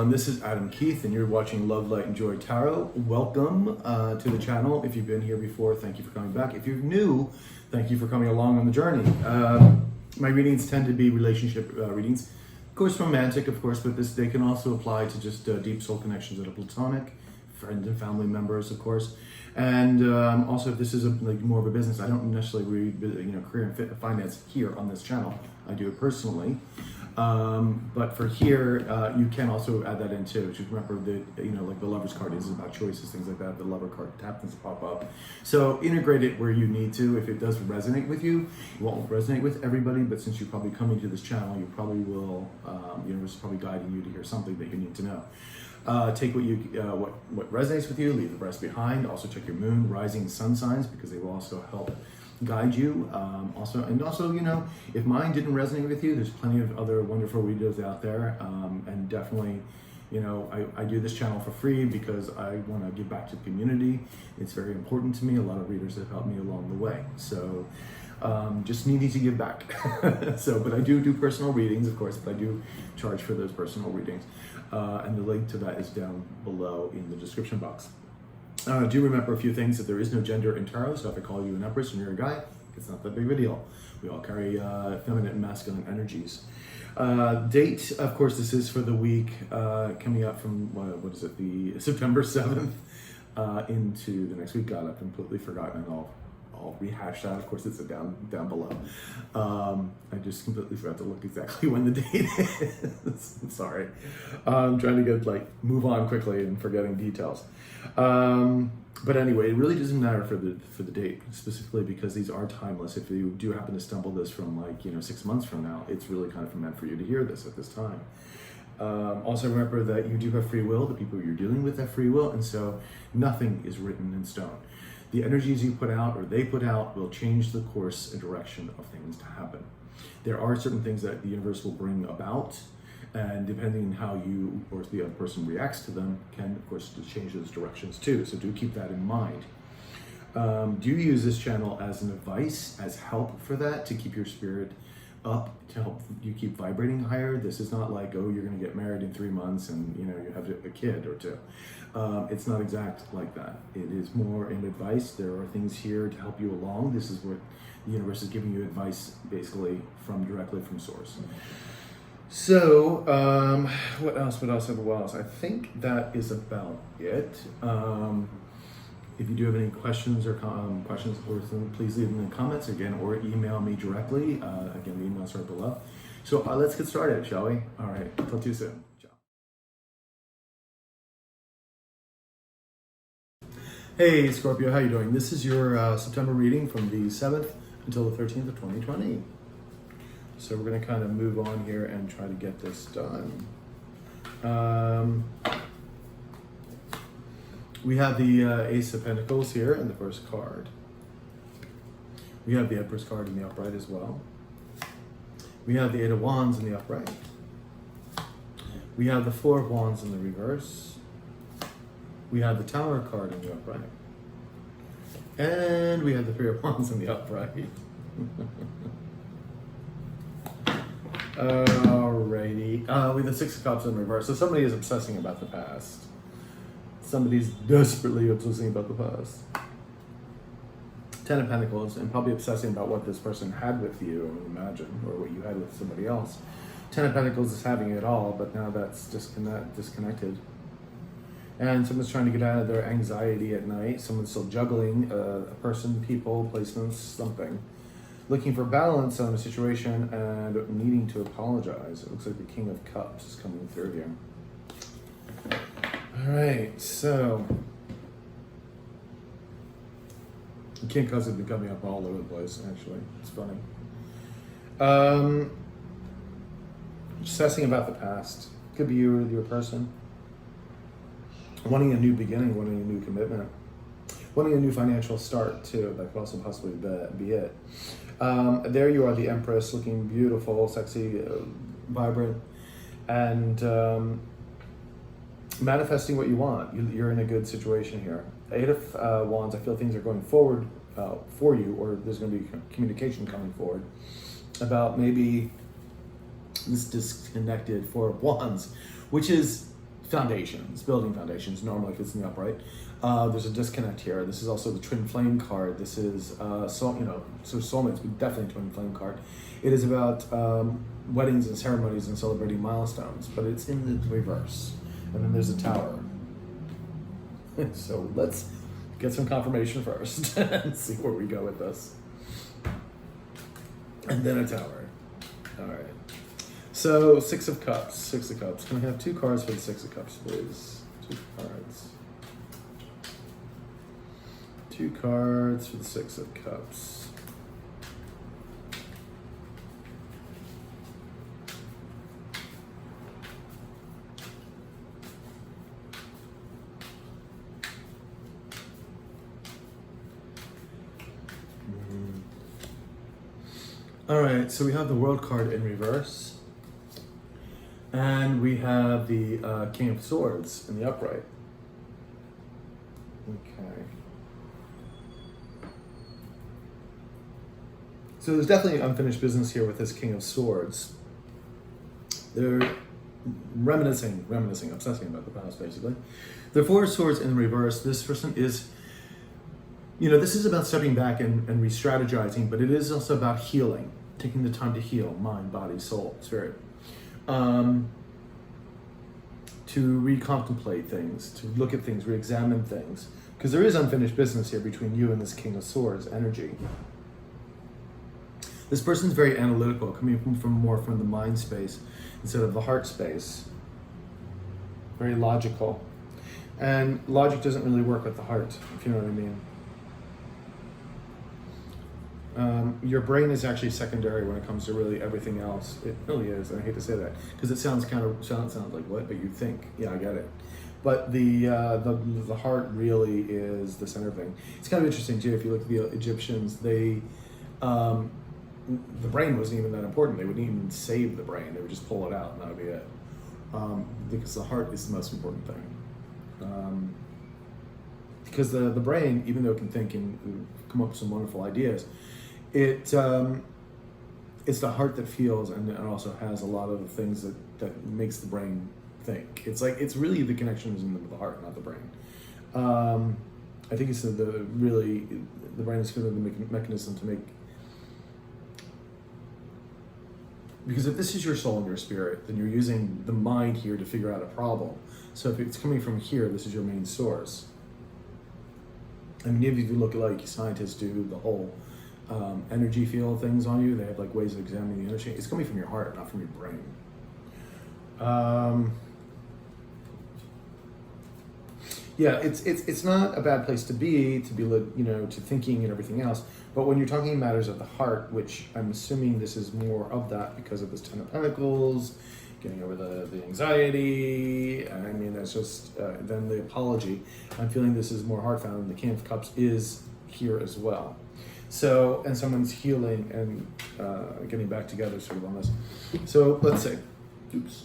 everyone, this is Adam Keith and you're watching Love, Light and Joy Tarot. Welcome to the channel. If you've been here before, thank you for coming back. If you're new, thank you for coming along on the journey. My readings tend to be relationship readings. Of course, romantic, of course, but they can also apply to just deep soul connections that are platonic, friends and family members, of course. And also, if this is more of a business, I don't necessarily read career and finance here on this channel. I do it personally. But for here, you can also add that in too. Just remember that, like the lover's card is about choices, things like that. The lover card happens to pop up. So integrate it where you need to. If it does resonate with you, it won't resonate with everybody, but since you're probably coming to this channel, you probably will, universe is probably guiding you to hear something that you need to know. Take what resonates with you, leave the rest behind. Also check your moon, rising, sun signs, because they will also help guide you. Also, if mine didn't resonate with you, there's plenty of other wonderful readers out there. And definitely, I do this channel for free because I want to give back to the community. It's very important to me. A lot of readers have helped me along the way. So just needing to give back. But I do personal readings, of course, but I do charge for those personal readings. And the link to that is down below in the description box. Do remember a few things, that there is no gender in tarot, so if I call you an empress and you're a guy, it's not that big of a deal. We all carry feminine and masculine energies. Date, of course, this is for the week coming up from, the September 7th into the next week. God, I've completely forgotten, and I'll rehash that. Of course, it's down below. I just completely forgot to look exactly when the date is. I'm sorry. I'm trying to move on quickly and forgetting details. But anyway, it really doesn't matter for the date, specifically because these are timeless. If you do happen to stumble this from 6 months from now, it's really kind of meant for you to hear this at this time. Also remember that you do have free will. The people you're dealing with have free will, and so nothing is written in stone. The energies you put out or they put out will change the course and direction of things to happen. There are certain things that the universe will bring about, and depending on how you or the other person reacts to them can, of course, change those directions too. So do keep that in mind. Do use this channel as an advice, as help for that, to keep your spirit up, to help you keep vibrating higher. This is not like, oh, you're going to get married in 3 months and you have a kid or two. It's not exact like that. It is more an advice. There are things here to help you along. This is what the universe is giving you advice, basically directly from source. So what else? I think that is about it. If you do have any questions or please leave them in the comments again, or email me directly. Again, the email's right below. So let's get started, shall we? All right, talk to you soon. Ciao. Hey, Scorpio, how you doing? This is your September reading from the 7th until the 13th of 2020. So we're going to kind of move on here and try to get this done. We have the Ace of Pentacles here in the first card. We have the Empress card in the upright as well. We have the Eight of Wands in the upright. We have the Four of Wands in the reverse. We have the Tower card in the upright. And we have the Three of Wands in the upright. Alrighty. With the Six of Cups in reverse. So somebody is obsessing about the past. Somebody's desperately obsessing about the past. 10 of Pentacles, and probably obsessing about what this person had with you, I would imagine, or what you had with somebody else. 10 of Pentacles is having it all, but now that's disconnected. And someone's trying to get out of their anxiety at night. Someone's still juggling a person, people, placements, something. Looking for balance on a situation and needing to apologize. It looks like the King of Cups is coming through here. All right, so the King of Cups have been coming up all over the place, actually. It's funny. Obsessing about the past. Could be you or your person. Wanting a new beginning, wanting a new commitment. Wanting a new financial start, too. That could also possibly be it. There you are, the Empress, looking beautiful, sexy, vibrant, and manifesting what you want. You're in a good situation here. Eight of Wands, I feel things are going forward for you, or there's going to be communication coming forward about maybe this disconnected Four of Wands, which is foundations, building foundations, normally if it's in the upright. There's a disconnect here. This is also the twin flame card. This is, so soulmates, but definitely twin flame card. It is about weddings and ceremonies and celebrating milestones, but it's in the reverse. And then there's a tower. So let's get some confirmation first and see where we go with this. And then a tower. All right. So, Six of Cups. Six of Cups. Can we have 2 cards for the Six of Cups, please? 2 cards. 2 cards for the Six of Cups. All right, so we have the World card in reverse. And we have the King of Swords in the upright. Okay. So there's definitely unfinished business here with this King of Swords. They're reminiscing, obsessing about the past, basically. The Four of Swords in reverse. This person is, this is about stepping back and re-strategizing, but it is also about healing, taking the time to heal mind, body, soul, spirit. To recontemplate things, to look at things, re-examine things, because there is unfinished business here between you and this King of Swords energy. This person's very analytical, coming more from the mind space instead of the heart space. Very logical. And logic doesn't really work with the heart, if you know what I mean. Your brain is actually secondary when it comes to really everything else. It really is, and I hate to say that because it sounds like what, but you think, yeah, I get it. But the heart really is the center thing. It's kind of interesting too. If you look at the Egyptians, the brain wasn't even that important. They wouldn't even save the brain. They would just pull it out, and that would be it. Because the heart is the most important thing. Because the brain, even though it can think and come up with some wonderful ideas, it's the heart that feels and also has a lot of the things that makes the brain think. It's really the connection is in the heart, not the brain. I think it's the brain is kind of the mechanism to make. Because if this is your soul and your spirit, then you're using the mind here to figure out a problem. So if it's coming from here, this is your main source. I mean, if you look at like scientists do the whole energy field things on you, they have like ways of examining the energy. It's coming from your heart, not from your brain. Yeah, it's not a bad place to be to thinking and everything else. But when you're talking matters of the heart, which I'm assuming this is more of that because of this Ten of Pentacles, getting over the anxiety. I mean, that's just then the apology. I'm feeling this is more heart found, and the King of Cups is here as well. So, and someone's healing and getting back together sort of on this. So let's see. Oops.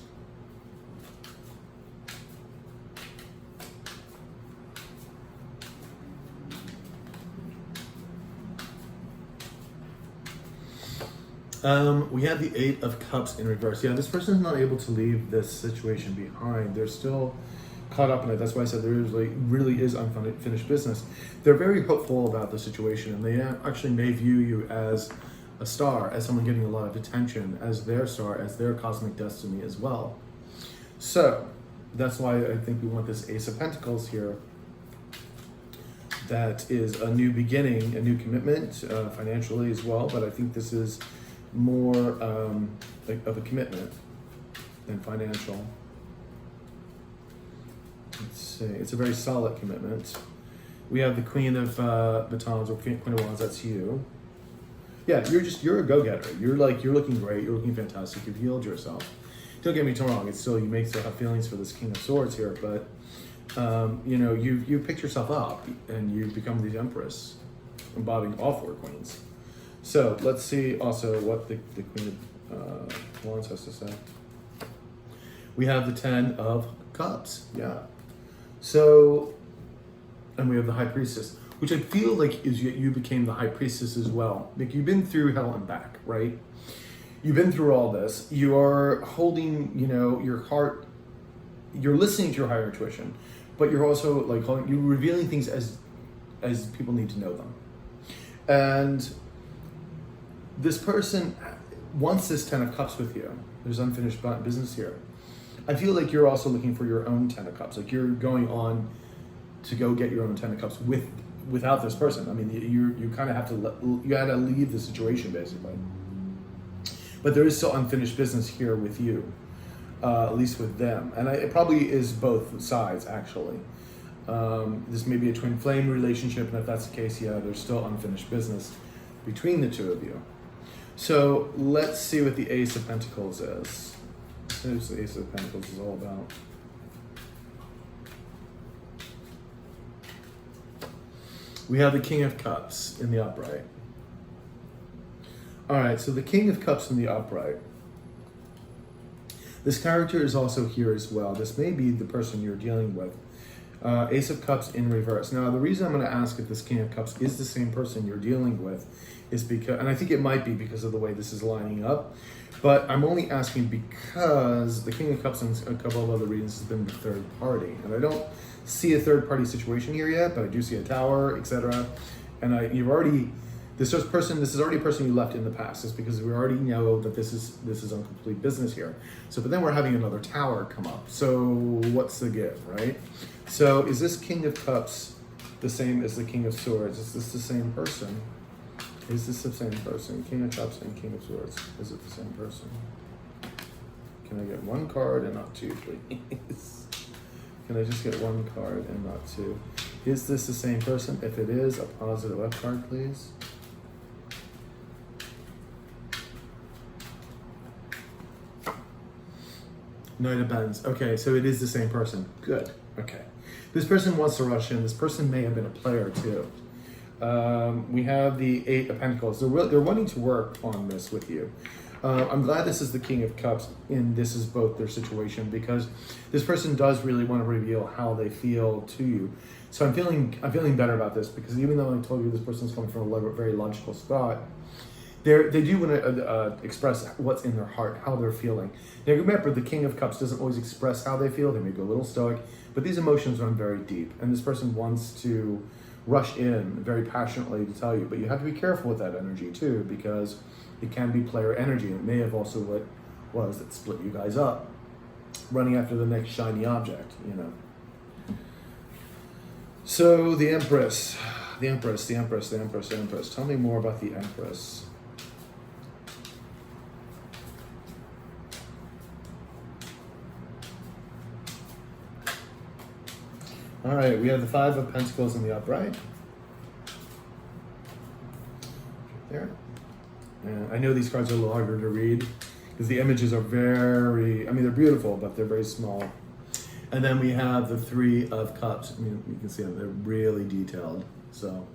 We have the Eight of Cups in reverse. Yeah, this person is not able to leave this situation behind. They're still caught up in it. That's why I said there really is unfinished business. They're very hopeful about the situation, and they actually may view you as a star, as someone getting a lot of attention, as their star, as their cosmic destiny as well. So that's why I think we want this Ace of Pentacles here. That is a new beginning, a new commitment, financially as well, but I think this is more of a commitment than financial. Let's see, it's a very solid commitment. We have the Queen of Batons, or Queen of Wands, that's you. Yeah, you're a go-getter. You're looking great, you're looking fantastic, you've healed yourself. Don't get me wrong, it's still, you may still have feelings for this King of Swords here, but you've picked yourself up and you've become the Empress, embodying all four queens. So let's see also what the Queen of Wands has to say. We have the Ten of Cups, yeah. So, and we have the High Priestess, which I feel like is you became the High Priestess as well. Like you've been through hell and back, right? You've been through all this. You are holding, your heart, you're listening to your higher intuition, but you're also like you're revealing things as people need to know them. And this person wants this 10 of Cups with you. There's unfinished business here. I feel like you're also looking for your own 10 of Cups. Like you're going on to go get your own 10 of Cups without this person. I mean, you kind of have to you got to leave the situation basically. But there is still unfinished business here with you, at least with them. And it probably is both sides actually. This may be a twin flame relationship, and if that's the case, yeah, there's still unfinished business between the two of you. So let's see what the Ace of Pentacles is. Here's the Ace of Pentacles is all about. We have the King of Cups in the upright. All right, so the King of Cups in the upright. This character is also here as well. This may be the person you're dealing with. Ace of Cups in reverse. Now, the reason I'm going to ask if this King of Cups is the same person you're dealing with is because, and I think it might be because of the way this is lining up, but I'm only asking because the King of Cups and a couple of other reasons has been the third party. And I don't see a third party situation here yet, but I do see a tower, etc. And this is already a person you left in the past. It's because we already know that this is incomplete business here. So, but then we're having another tower come up. So what's the give, right? So is this King of Cups the same as the King of Swords? Is this the same person? Is this the same person? King of Cups and King of Swords. Is it the same person? Can I get one card and not two, please? Can I just get one card and not two? Is this the same person? If it is, a positive F card, please. Knight of Pentacles. Okay, so it is the same person. Good. Okay. This person wants to rush in. This person may have been a player too. We have the Eight of Pentacles. They're wanting to work on this with you. I'm glad this is the King of Cups and this is both their situation, because this person does really want to reveal how they feel to you. So I'm feeling better about this, because even though I told you this person's coming from a very logical spot, they do want to express what's in their heart, how they're feeling. Now remember, the King of Cups doesn't always express how they feel. They may go a little stoic, but these emotions run very deep, and this person wants to rush in very passionately to tell you. But you have to be careful with that energy too, because it can be player energy. It may have also what was that split you guys up, running after the next shiny object, you know. So the Empress. Tell me more about the Empress. All right, we have the Five of Pentacles in the upright. There. And I know these cards are a little harder to read because the images are they're beautiful, but they're very small. And then we have the Three of Cups. I mean, you can see them, they're really detailed. So,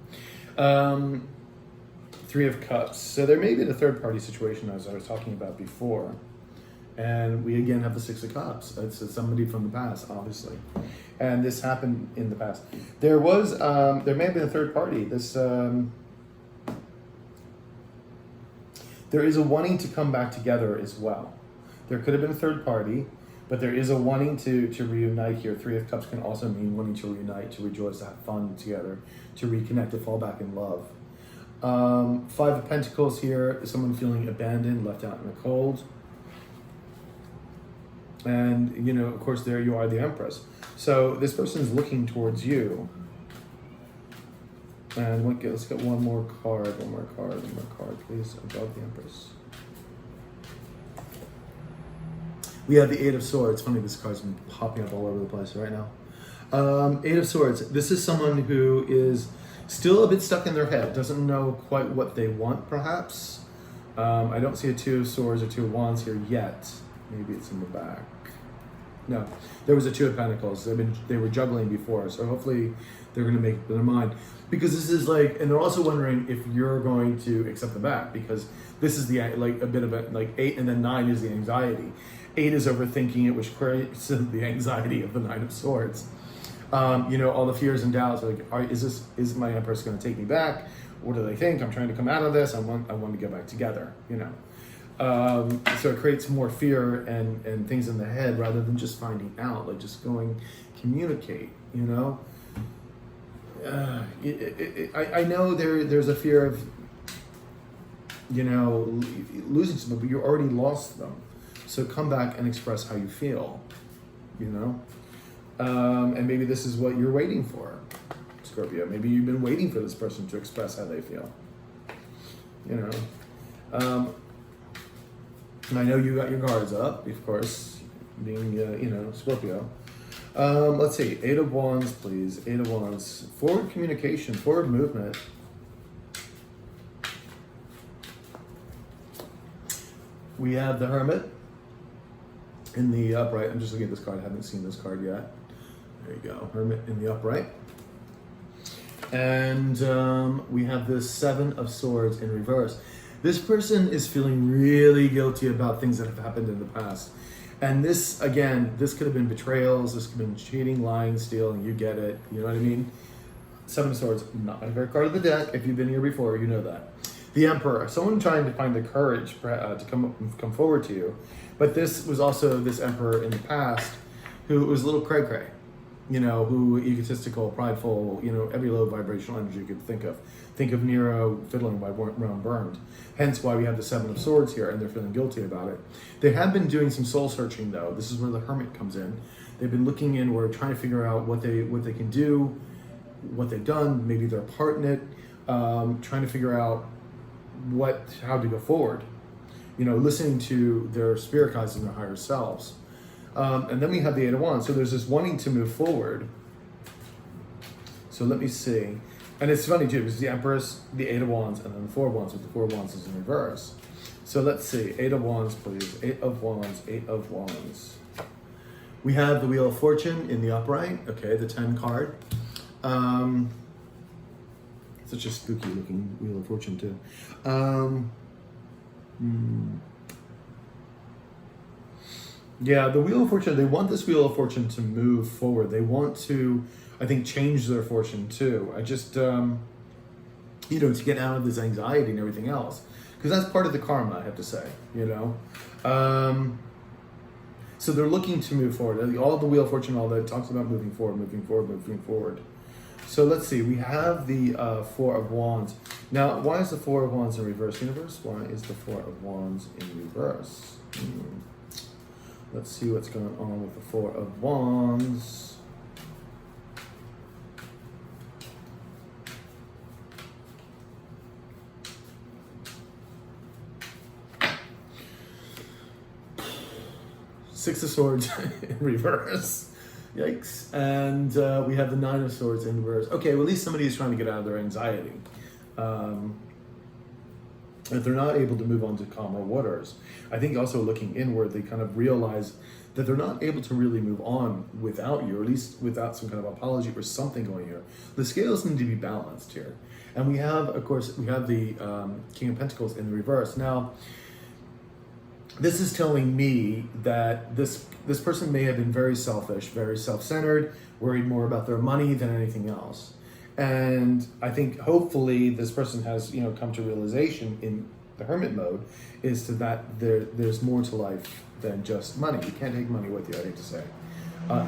Three of Cups. So there may be the third party situation as I was talking about before. And we again have the Six of Cups. It's somebody from the past, obviously. And this happened in the past. There may have been a third party. There is a wanting to come back together as well. There could have been a third party, but there is a wanting to reunite here. Three of Cups can also mean wanting to reunite, to rejoice, to have fun together, to reconnect, to fall back in love. Five of Pentacles here is someone feeling abandoned, left out in the cold. And, you know, of course, there you are, the Empress. So this person is looking towards you. And let's get one more card, please, above the Empress. We have the Eight of Swords. Funny, this card's been popping up all over the place right now. Eight of Swords. This is someone who is still a bit stuck in their head, doesn't know quite what they want, perhaps. I don't see a Two of Swords or Two of Wands here yet. Maybe it's in the back. No, there was a Two of Pentacles. They were juggling before, so hopefully they're going to make up their mind. Because this is like, and they're also wondering if you're going to accept them back, because this is a bit of a, like 8 and then 9 is the anxiety. 8 is overthinking it, which creates the anxiety of the Nine of Swords. You know, all the fears and doubts, like, is my Empress going to take me back? What do they think? I'm trying to come out of this. I want to get back together, you know. So it creates more fear and things in the head rather than just finding out, like just going communicate, you know? I know there's a fear of, you know, losing someone, but you already lost them. So come back and express how you feel, you know? And maybe this is what you're waiting for, Scorpio. Maybe you've been waiting for this person to express how they feel, you know? And I know you got your guards up, of course, being, you know, Scorpio. Let's see, 8 of Wands, please. 8 of Wands. Forward communication, forward movement. We have the Hermit in the upright. I'm just looking at this card. I haven't seen this card yet. There you go. Hermit in the upright. And we have the 7 of Swords in reverse. This person is feeling really guilty about things that have happened in the past. And this, again, this could have been betrayals, this could have been cheating, lying, stealing, you get it, you know what I mean? 7 of Swords, not my favorite card of the deck. If you've been here before, you know that. The Emperor, someone trying to find the courage to come forward to you. But this was also this Emperor in the past who was a little cray-cray, you know, who egotistical, prideful, you know, every low vibrational energy you could think of. Think of Nero fiddling by Rome burned. Hence why we have the 7 of Swords here, and they're feeling guilty about it. They have been doing some soul searching, though. This is where the Hermit comes in. They've been looking inward, trying to figure out what they can do, what they've done, maybe their part in it, trying to figure out how to go forward. You know, listening to their spirit guides and their higher selves. And then we have the 8 of Wands. So there's this wanting to move forward. So let me see. And it's funny too, because the Empress, the 8 of Wands, and then the 4 of Wands, with the 4 of Wands is in reverse. So let's see, 8 of Wands, please. 8 of Wands, 8 of Wands. We have the Wheel of Fortune in the upright. Okay, the 10 card. Such a spooky looking Wheel of Fortune too. Yeah, the Wheel of Fortune, they want this Wheel of Fortune to move forward. They want to, I think, change their fortune too. I just, you know, to get out of this anxiety and everything else. Because that's part of the karma, I have to say, you know. So they're looking to move forward. All the Wheel of Fortune, all that talks about moving forward, moving forward, moving forward. So let's see, we have the 4 of Wands. Now, why is the 4 of Wands in reverse, universe? Why is the 4 of Wands in reverse? Let's see what's going on with the 4 of Wands. Six of Swords in reverse. Yikes. And we have the 9 of Swords in reverse. Okay, well, at least somebody is trying to get out of their anxiety. If they're not able to move on to calmer waters. I think also looking inward, they kind of realize that they're not able to really move on without you, or at least without some kind of apology or something going here. The scales need to be balanced here. And we have, of course, we have the King of Pentacles in the reverse. Now, this is telling me that this person may have been very selfish, very self-centered, worried more about their money than anything else. And I think hopefully this person has, you know, come to realization in the Hermit mode is to that there's more to life than just money. You can't take money with you, I hate to say.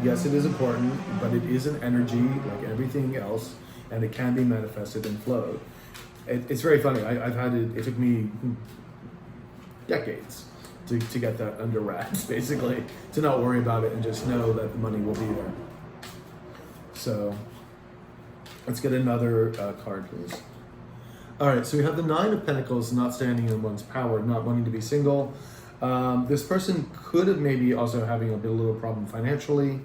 Yes, it is important, but it is an energy like everything else, and it can be manifested and flowed. It's very funny. I've had it. It took me decades to get that under wraps, basically, to not worry about it and just know that the money will be there. So let's get another card, please. All right, so we have the 9 of Pentacles, not standing in one's power, not wanting to be single. This person could have maybe also having a little problem financially,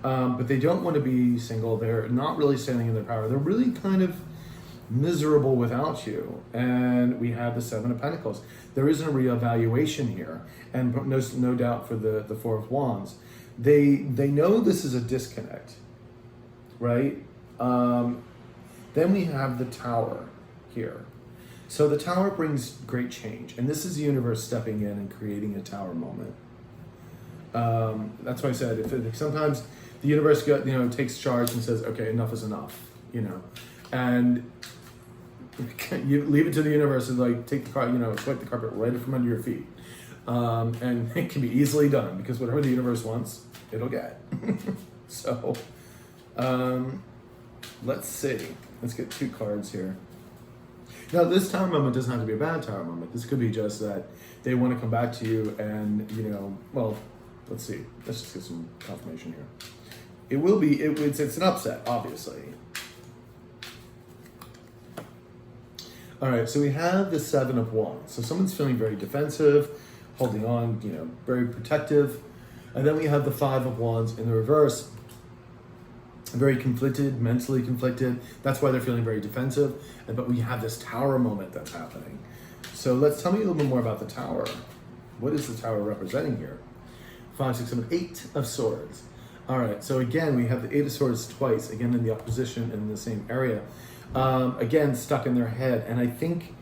but they don't want to be single. They're not really standing in their power. They're really kind of miserable without you. And we have the 7 of Pentacles. There isn't a reevaluation here, and no doubt for the 4 of Wands. They know this is a disconnect, right? Then we have the Tower here. So the Tower brings great change, and this is the universe stepping in and creating a Tower moment. That's why I said if sometimes the universe takes charge and says, okay, enough is enough, you know. And You leave it to the universe and like take the car, swipe the carpet right from under your feet. And it can be easily done because whatever the universe wants, it'll get. So, let's see. Let's get 2 cards here. Now, this tower moment doesn't have to be a bad tower moment. This could be just that they want to come back to you and, well, let's see. Let's just get some confirmation here. It will be, it's an upset, obviously. All right, so we have the 7 of Wands. So someone's feeling very defensive, holding on, very protective. And then we have the 5 of Wands in the reverse. Very conflicted, mentally conflicted. That's why they're feeling very defensive. But we have this tower moment that's happening. So tell me a little bit more about the tower. What is the tower representing here? 5, 6, 7, 8 of Swords. All right, so again, we have the 8 of Swords twice, again in the opposition in the same area. Again, stuck in their head. And I think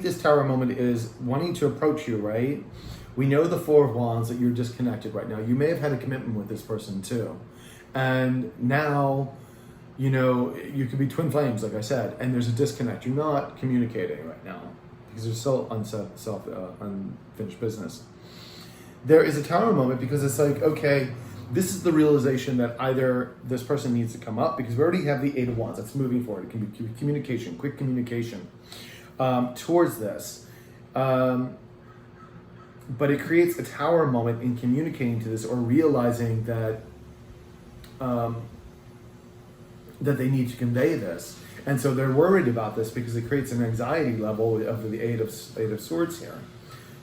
this tower moment is wanting to approach you, right? We know the 4 of Wands that you're disconnected right now. You may have had a commitment with this person too. And now, you could be twin flames, like I said, and there's a disconnect. You're not communicating right now because there's still unfinished business. There is a tower moment because it's like, okay, this is the realization that either this person needs to come up because we already have the 8 of Wands that's moving forward. It can be communication, quick communication towards this. But it creates a tower moment in communicating to this or realizing that that they need to convey this. And so they're worried about this because it creates an anxiety level of the 8 of Swords here.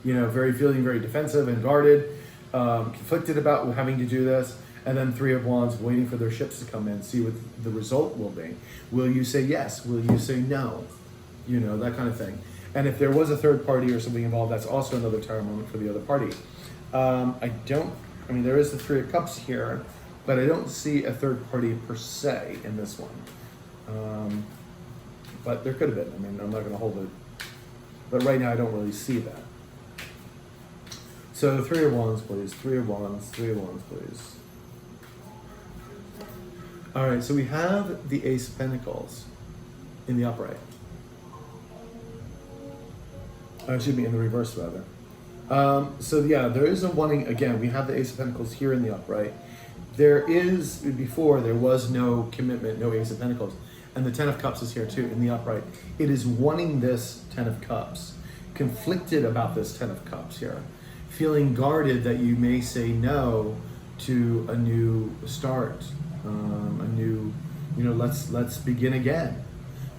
Feeling very defensive and guarded, conflicted about having to do this. And then 3 of Wands waiting for their ships to come in, see what the result will be. Will you say yes? Will you say no? That kind of thing. And if there was a third party or something involved, that's also another tower moment for the other party. There is the 3 of Cups here, but I don't see a third party per se in this one. But there could have been. I'm not going to hold it. But right now I don't really see that. So 3 of Wands, please. 3 of Wands, 3 of Wands, please. All right, so we have the Ace of Pentacles in the upright. Excuse me, in the reverse rather. There is a wanting, again, we have the Ace of Pentacles here in the upright. Before there was no commitment, no Ace of Pentacles. And the 10 of Cups is here too, in the upright. It is wanting this 10 of Cups, conflicted about this 10 of Cups here, feeling guarded that you may say no to a new start, let's begin again.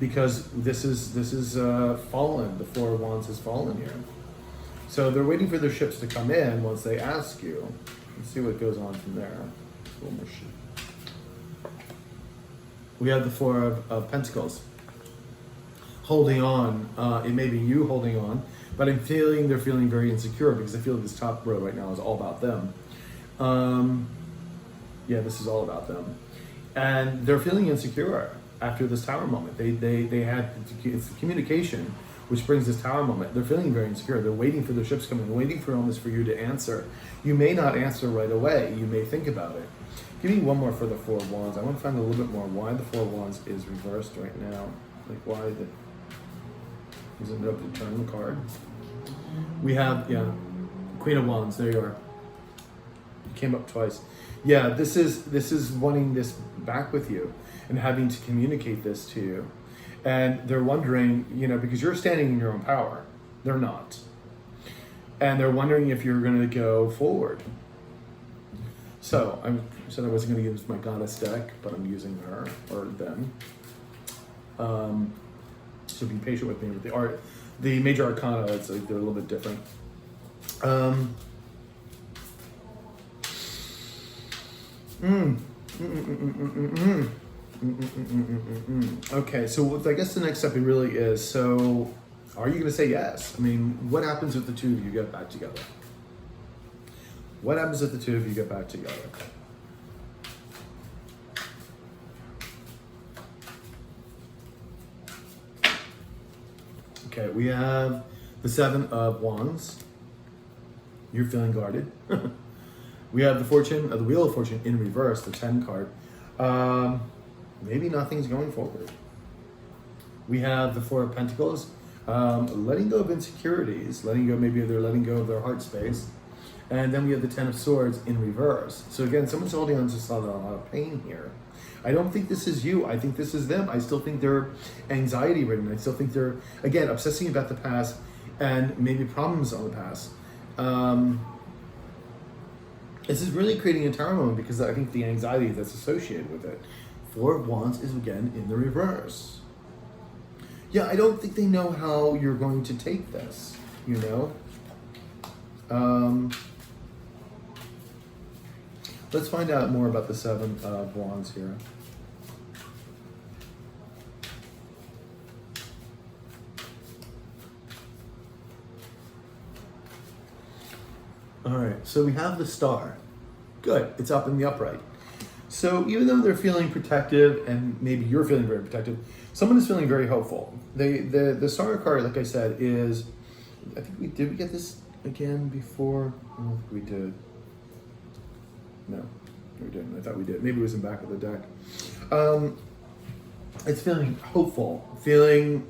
Because this is fallen, the 4 of Wands has fallen here. So they're waiting for their ships to come in once they ask you. Let's see what goes on from there. A little more shit. We have the 4 of Pentacles. Holding on. It may be you holding on, but they're feeling very insecure because I feel this top row right now is all about them. This is all about them. And they're feeling insecure after this tower moment. It's the communication which brings this tower moment. They're feeling very insecure. They're waiting for their ships coming, waiting for almost for you to answer. You may not answer right away. You may think about it. Give me one more for the 4 of Wands. I want to find a little bit more why the 4 of Wands is reversed right now. Like why is it up to turn the card? We have, Queen of Wands. There you are. You came up twice. Yeah, this is wanting this back with you and having to communicate this to you. And they're wondering, because you're standing in your own power. They're not. And they're wondering if you're going to go forward. So I said I wasn't going to use my goddess deck, but I'm using her or them. So be patient with me with the art. The major arcana, it's like they're a little bit different. Okay, so I guess the next step really is, so are you going to say yes? What happens if the 2 of you get back together? What happens if the 2 of you get back together? Okay, we have the 7 of Wands. You're feeling guarded. We have the Wheel of Fortune in reverse, the 10 card. Maybe nothing's going forward. We have the Four of Pentacles, letting go of insecurities, maybe they're letting go of their heart space. And then we have the Ten of Swords in reverse. So again, someone's holding on to a lot of pain here. I don't think this is you. I think this is them. I still think they're anxiety ridden. I still think they're, again, obsessing about the past and maybe problems on the past. This is really creating a tarot moment because I think the anxiety that's associated with it. Four of Wands is again in the reverse. Yeah, I don't think they know how you're going to take this, you know? Let's find out more about the Seven of Wands here. All right, so we have the Star. Good, it's up in the upright. So even though they're feeling protective, and maybe you're feeling very protective, someone is feeling very hopeful. The Star card, like I said, is, I think did we get this again before? I don't think we did. No, we didn't. I thought we did. Maybe it was in the back of the deck. It's feeling hopeful, feeling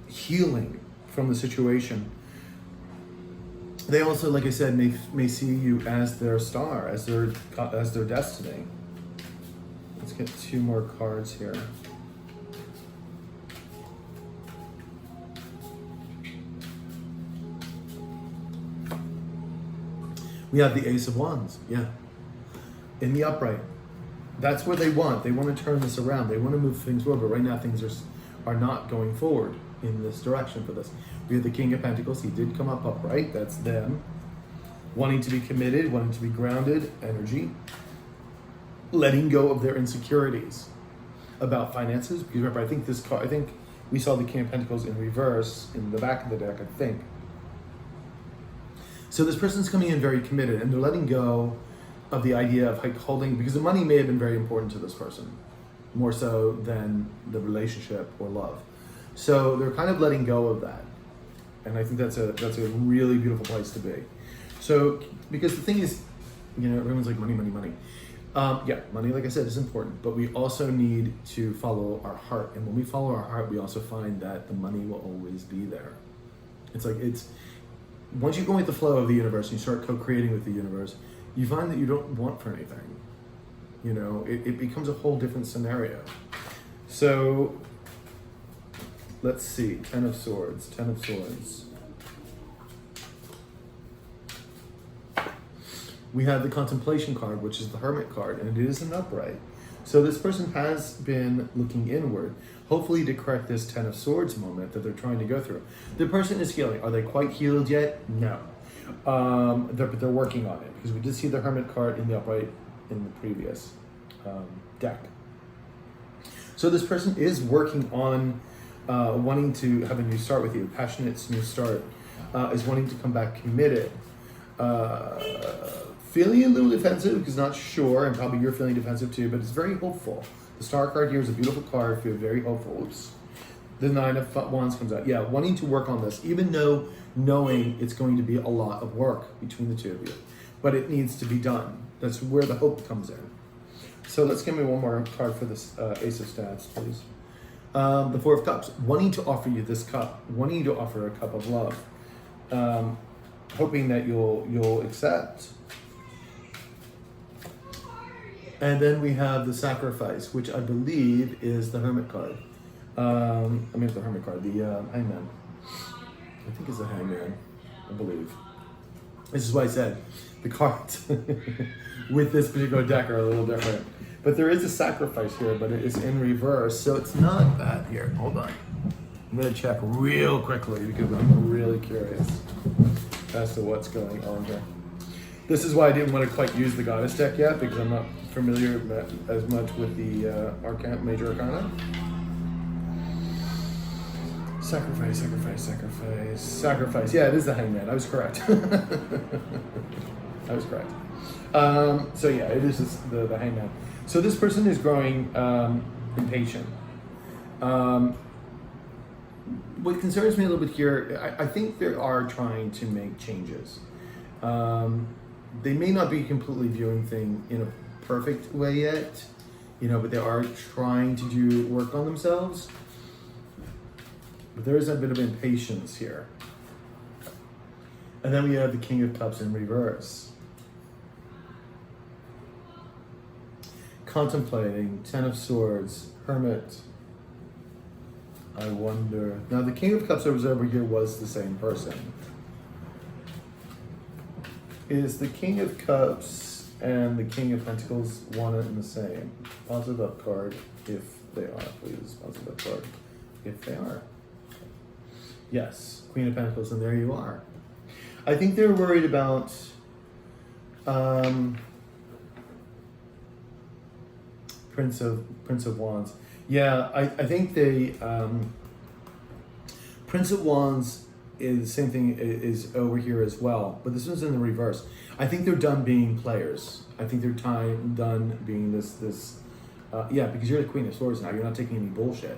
healing from the situation. They also, like I said, may see you as their star, as their destiny. Let's get two more cards here. We have the Ace of Wands, yeah, in the upright. That's where they want. They want to turn this around. They want to move things forward, but right now things are not going forward in this direction for this. We have the King of Pentacles. He did come up upright. That's them. Wanting to be committed, wanting to be grounded, energy. Letting go of their insecurities about finances. Because remember, I think we saw the King of Pentacles in reverse in the back of the deck, I think. So this person's coming in very committed, and they're letting go of the idea of like holding, because the money may have been very important to this person, more so than the relationship or love. So they're kind of letting go of that. And I think that's a really beautiful place to be. So, because the thing is, you know, everyone's like money, money, money. Yeah, money, like I said, is important, but we also need to follow our heart. And when we follow our heart, we also find that the money will always be there. Once you go with the flow of the universe and you start co-creating with the universe, you find that you don't want for anything. You know, it becomes a whole different scenario. So, let's see, Ten of Swords. We have the Contemplation card, which is the Hermit card, and it is an upright. So this person has been looking inward, hopefully to correct this Ten of Swords moment that they're trying to go through. The person is healing. Are they quite healed yet? No. They're working on it, because we did see the Hermit card in the upright in the previous deck. So this person is working on wanting to have a new start with you, passionate new start, is wanting to come back committed. Feeling a little defensive because not sure, and probably you're feeling defensive too, but it's very hopeful. The Star card here is a beautiful card, feel very hopeful. Oops. The Nine of Wands comes out. Yeah, wanting to work on this, even though knowing it's going to be a lot of work between the two of you. But it needs to be done. That's where the hope comes in. So let's give me one more card for this Ace of Staves, please. The Four of Cups, wanting to offer you this cup, wanting to offer a cup of love, hoping that you'll accept. And then we have the Sacrifice, which I believe is the Hermit card. The Hermit card, the Hangman. I think it's the Hangman, I believe. This is why I said the cards with this particular deck are a little different. But there is a Sacrifice here, but it is in reverse, so it's not bad here. Hold on. I'm gonna check real quickly because I'm really curious as to what's going on here. This is why I didn't want to quite use the Goddess deck yet, because I'm not familiar as much with the Major Arcana. Sacrifice. Yeah, it is the Hangman. I was correct. So yeah, it is just the Hangman. So this person is growing impatient. What concerns me a little bit here, I think they are trying to make changes. They may not be completely viewing things in a perfect way yet, but they are trying to do work on themselves. But there is a bit of impatience here. And then we have the King of Cups in reverse. Contemplating, Ten of Swords, Hermit. I wonder. Now the King of Cups that was over here was the same person. Is the King of Cups and the King of Pentacles one and the same? Positive up card if they are, please. Positive up card if they are. Yes, Queen of Pentacles, and there you are. I think they're worried about Prince of Wands. Yeah, I think they Prince of Wands is the same thing is over here as well, but this one's in the reverse. I think they're done being players. I think they're done being this yeah, because you're the Queen of Swords now. You're not taking any bullshit.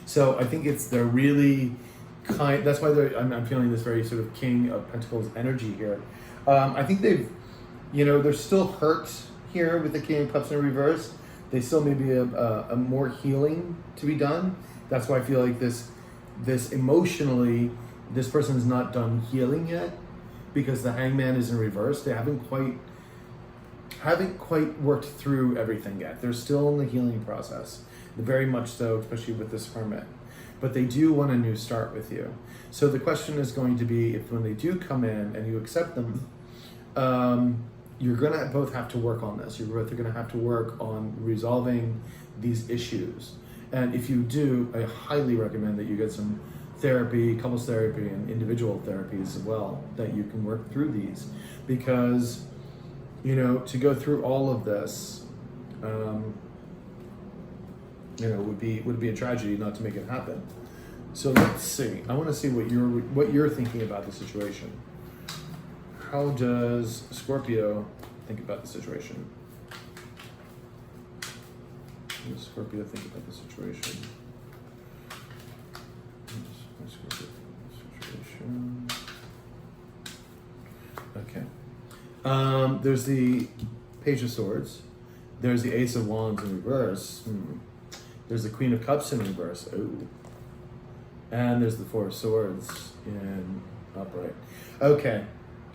So I think they're really kind. That's why I'm feeling this very sort of King of Pentacles energy here. I think they're still hurt here with the King of Cups in reverse. They still may be a more healing to be done. That's why I feel like this emotionally, this person's not done healing yet, because the Hangman is in reverse. They haven't quite worked through everything yet. They're still in the healing process, very much so, especially with this Hermit. But they do want a new start with you. So the question is going to be, if when they do come in and you accept them, you're going to both have to work on this. You're both going to have to work on resolving these issues. And if you do, I highly recommend that you get some therapy, couples therapy, and individual therapy as well, that you can work through these. Because, to go through all of this, would be a tragedy not to make it happen. So let's see. I want to see what you're thinking about the situation. How does Scorpio think about the situation? How does Scorpio think about the situation? Okay. There's the Page of Swords. There's the Ace of Wands in reverse. There's the Queen of Cups in reverse. Ooh. And there's the Four of Swords in upright. Okay.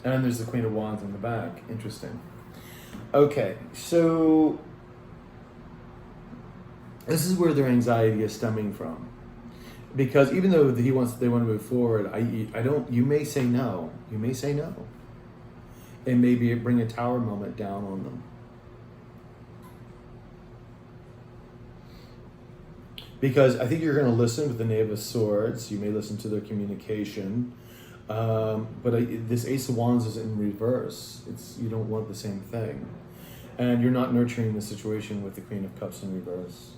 And there's the Queen of Wands in the back. Interesting. Okay, so this is where their anxiety is stemming from. Because even though they want to move forward, you may say no. You may say no. And maybe bring a tower moment down on them. Because I think you're going to listen with the Knave of Swords. You may listen to their communication. But this Ace of Wands is in reverse. You don't want the same thing. And you're not nurturing the situation with the Queen of Cups in reverse.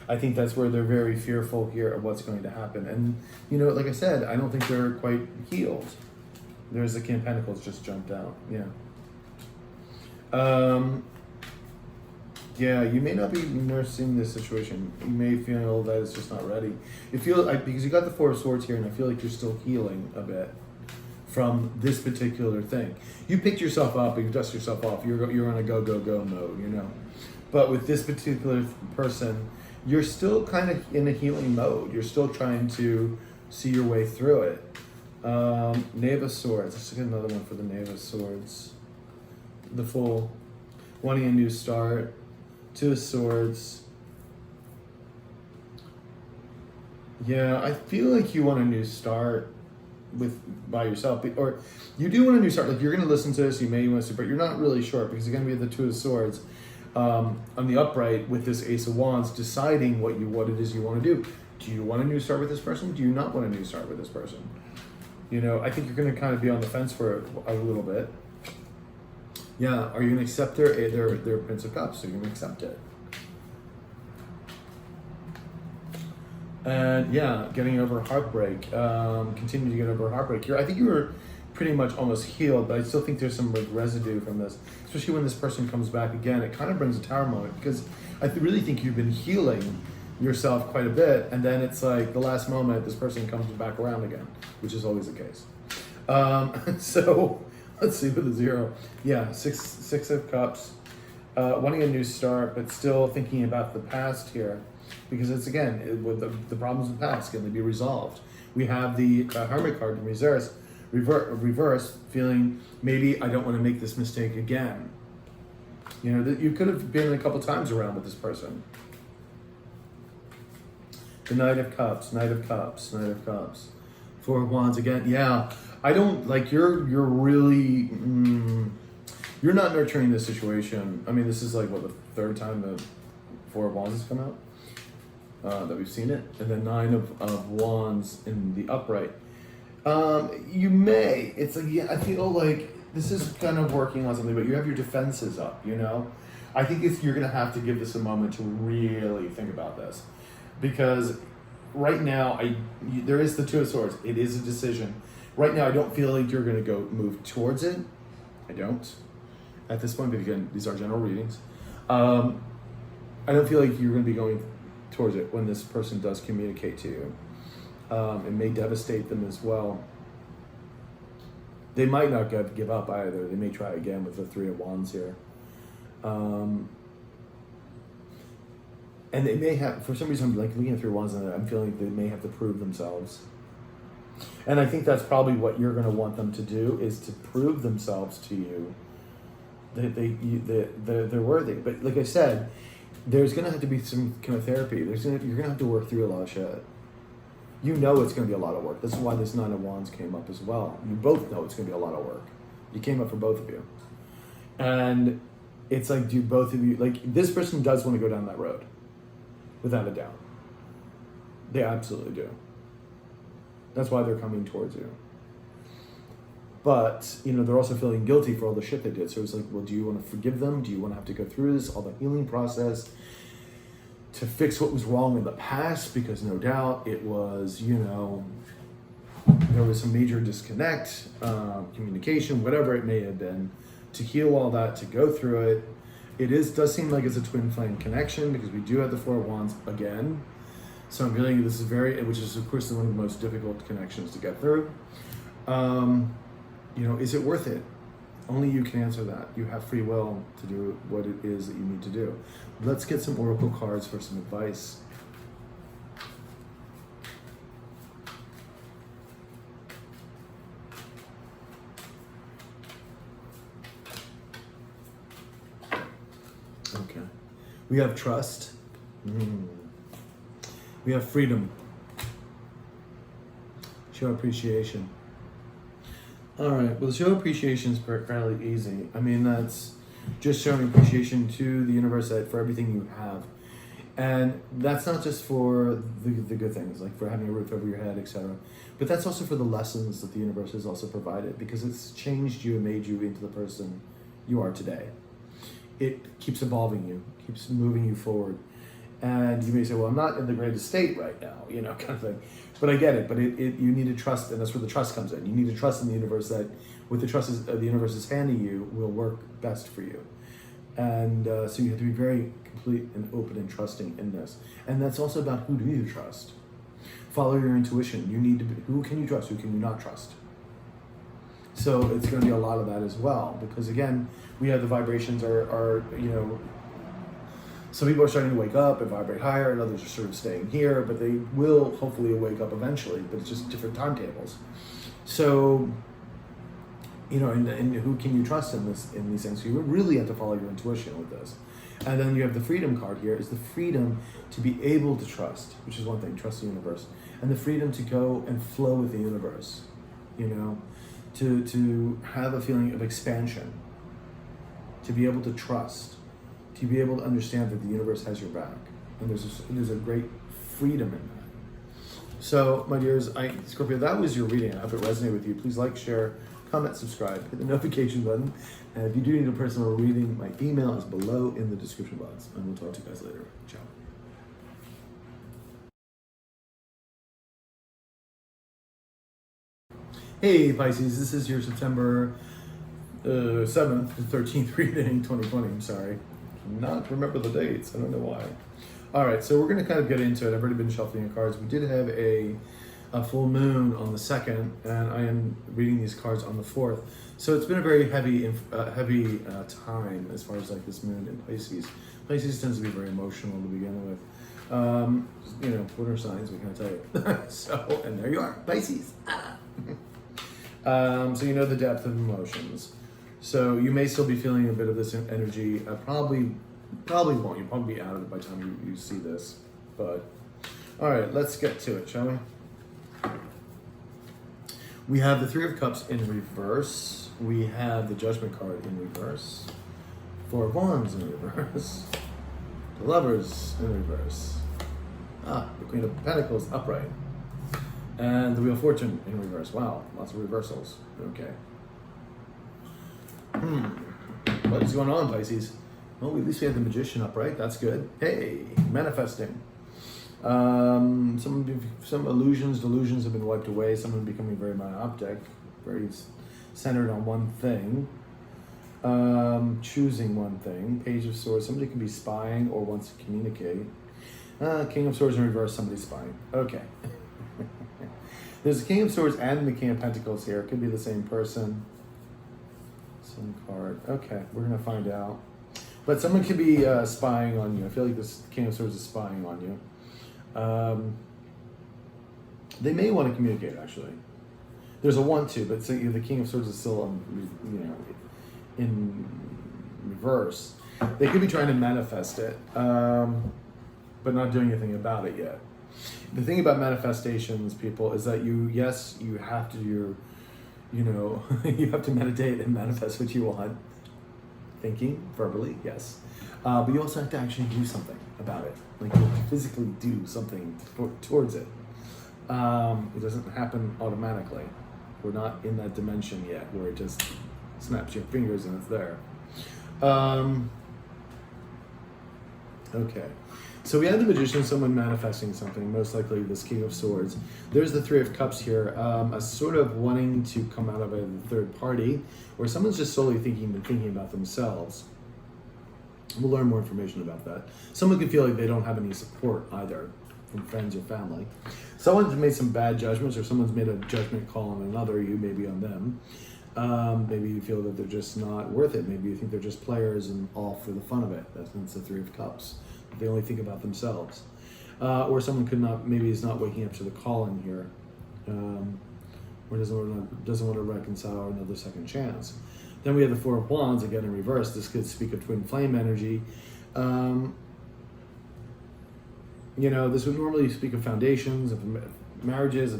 I think that's where they're very fearful here of what's going to happen. And, like I said, I don't think they're quite healed. There's the King of Pentacles just jumped out. Yeah. Yeah, you may not be nursing this situation. You may feel that it's just not ready. Because you got the Four of Swords here, and I feel like you're still healing a bit from this particular thing. You picked yourself up, and you dust yourself off. You're on a go mode, But with this particular person, you're still kind of in a healing mode. You're still trying to see your way through it. Knave of Swords. Let's get another one for the Knave of Swords. The Fool. Wanting a new start. Two of Swords. Yeah, I feel like you want a new start by yourself, or you do want a new start. Like, you're going to listen to this, you may want to, but you're not really sure, because you're going to be at the Two of Swords on the upright with this Ace of Wands, deciding what it is you want to do. Do you want a new start with this person? Do you not want a new start with this person? I think you're going to kind of be on the fence for a little bit. Yeah, are you going to accept their Prince of Cups? Are you going to accept it? And yeah, getting over heartbreak. Continue to get over heartbreak. I think you were pretty much almost healed, but I still think there's some residue from this. Especially when this person comes back again, it kind of brings a tower moment, because I really think you've been healing yourself quite a bit, and then it's like the last moment, this person comes back around again, which is always the case. So let's see with the 0. Yeah, six of Cups. wanting a new start, but still thinking about the past here, because it's again with the problems of the past, can they be resolved? We have the Hermit card in reverse, feeling maybe I don't want to make this mistake again. You know, that you could have been a couple times around with this person. The Knight of Cups, Knight of Cups, Knight of Cups. Four of Wands again. Yeah, I don't like you're really you're not nurturing this situation. I mean, this is like what, the third time the Four of Wands has come out that we've seen it, and then Nine of Wands in the upright. You may. It's like, yeah, I feel like this is kind of working on something, but you have your defenses up. You know, I think you're gonna have to give this a moment to really think about this. Because right now, there is the Two of Swords. It is a decision. Right now, I don't feel like you're going to go move towards it. I don't. At this point, but again, these are general readings. I don't feel like you're going to be going towards it when this person does communicate to you. It may devastate them as well. They might not give up either. They may try again with the Three of Wands here. And they may have, for some reason, I'm like looking at Three of Wands and I'm feeling like they may have to prove themselves. And I think that's probably what you're going to want them to do, is to prove themselves to you that they're worthy. But like I said, there's going to have to be some kind of therapy. You're going to have to work through a lot of shit. You know it's going to be a lot of work. That's why this Nine of Wands came up as well. You both know it's going to be a lot of work. You came up for both of you. And it's like, do both of you, like this person does want to go down that road. Without a doubt. They absolutely do. That's why they're coming towards you. But, you know, they're also feeling guilty for all the shit they did. So it's like, well, do you want to forgive them? Do you want to have to go through this, all the healing process to fix what was wrong in the past? Because no doubt it was, you know, there was some major disconnect, communication, whatever it may have been, to heal all that, to go through it. It does seem like it's a twin flame connection, because we do have the Four of Wands again. So I'm feeling this is which is of course one of the most difficult connections to get through. You know, is it worth it? Only you can answer that. You have free will to do what it is that you need to do. Let's get some oracle cards for some advice. Okay. We have trust. We have freedom. Show appreciation. All right. Well, show appreciation is fairly easy. I mean, that's just showing appreciation to the universe for everything you have. And that's not just for the good things, like for having a roof over your head, etc. But that's also for the lessons that the universe has also provided, because it's changed you and made you into the person you are today. It keeps evolving you, keeps moving you forward. And you may say, well, I'm not in the greatest state right now, you know, kind of thing. But I get it. But you need to trust, and that's where the trust comes in. You need to trust in the universe that what the universe is handing you will work best for you. And so you have to be very complete and open and trusting in this. And that's also about, who do you trust? Follow your intuition. You need to be, who can you trust? Who can you not trust? So it's going to be a lot of that as well. Because again, we have the vibrations are you know, some people are starting to wake up and vibrate higher, and others are sort of staying here, but they will hopefully wake up eventually, but it's just different timetables. So, you know, and who can you trust in these things? So you really have to follow your intuition with this. And then you have the freedom card here, is the freedom to be able to trust, which is one thing, trust the universe, and the freedom to go and flow with the universe, you know, to have a feeling of expansion, to be able to trust, to be able to understand that the universe has your back. And there's a great freedom in that. So, my dears, Scorpio, that was your reading. I hope it resonated with you. Please like, share, comment, subscribe, hit the notification button. And if you do need a personal reading, my email is below in the description box. And we'll talk to you guys later. Ciao. Hey, Pisces, this is your September 7th to 13th reading, 2020. I'm sorry. Not remember the dates. I don't know why. All right, so we're going to kind of get into it. I've already been shuffling the cards. We did have a a full moon on the 2nd, and I am reading these cards on the 4th. So it's been a very heavy time as far as like this moon in Pisces. Pisces tends to be very emotional to begin with. Water signs, we can tell you. So, and there you are, Pisces. So you know the depth of emotions. So you may still be feeling a bit of this energy. Probably won't. You'll probably be out of it by the time you see this. But all right, let's get to it, shall we? We have the Three of Cups in reverse. We have the Judgment card in reverse. Four of Wands in reverse. The Lovers in reverse. The Queen of Pentacles upright. And the Wheel of Fortune in reverse. Wow, lots of reversals. Okay. What is going on, Pisces? Well, at least we have the Magician upright. That's good. Hey, manifesting. Some delusions have been wiped away. Some are becoming very myopic, very centered on one thing. Choosing one thing. Page of Swords. Somebody can be spying or wants to communicate. King of Swords in reverse. Somebody's spying. Okay. There's the King of Swords and the King of Pentacles here. It could be the same person. Some card. Okay, we're gonna find out. But someone could be spying on you. I feel like this King of Swords is spying on you. They may want to communicate, actually. There's a want to, but so, the King of Swords is still, in reverse. They could be trying to manifest it, but not doing anything about it yet. The thing about manifestations, people, is that you have to you have to meditate and manifest what you want. Thinking, verbally, yes. But you also have to actually do something about it. Like, you physically do something towards it. It doesn't happen automatically. We're not in that dimension yet where it just snaps your fingers and it's there. Okay. So we had the Magician, someone manifesting something, most likely this King of Swords. There's the Three of Cups here, a sort of wanting to come out of a third party, or someone's just solely thinking about themselves. We'll learn more information about that. Someone can feel like they don't have any support either from friends or family. Someone's made some bad judgments, or someone's made a judgment call on another, you maybe on them. Maybe you feel that they're just not worth it. Maybe you think they're just players and all for the fun of it. That's the Three of Cups. They only think about themselves. Or someone maybe is not waking up to the calling here, or doesn't want to reconcile another second chance. Then we have the Four of Wands, again in reverse. This could speak of twin flame energy. This would normally speak of foundations, of marriages,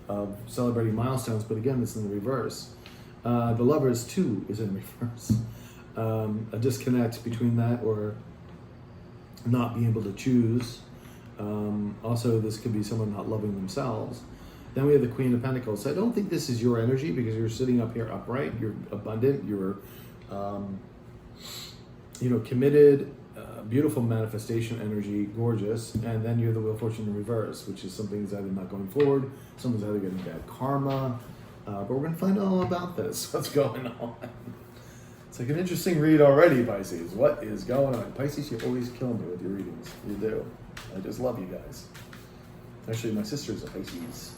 of celebrating milestones, but again, it's in the reverse. The Lovers, too, is in reverse. A disconnect between that, or not being able to choose. Also, this could be someone not loving themselves. Then we have the Queen of Pentacles. So I don't think this is your energy, because you're sitting up here upright, you're abundant, you're committed, beautiful manifestation energy, gorgeous. And then you have the Wheel of Fortune in reverse, which is something's either not going forward, someone's either getting bad karma, but we're going to find out all about this. What's going on? It's like an interesting read already, Pisces. What is going on? Pisces, you always kill me with your readings. You do. I just love you guys. Actually, my sister's a Pisces.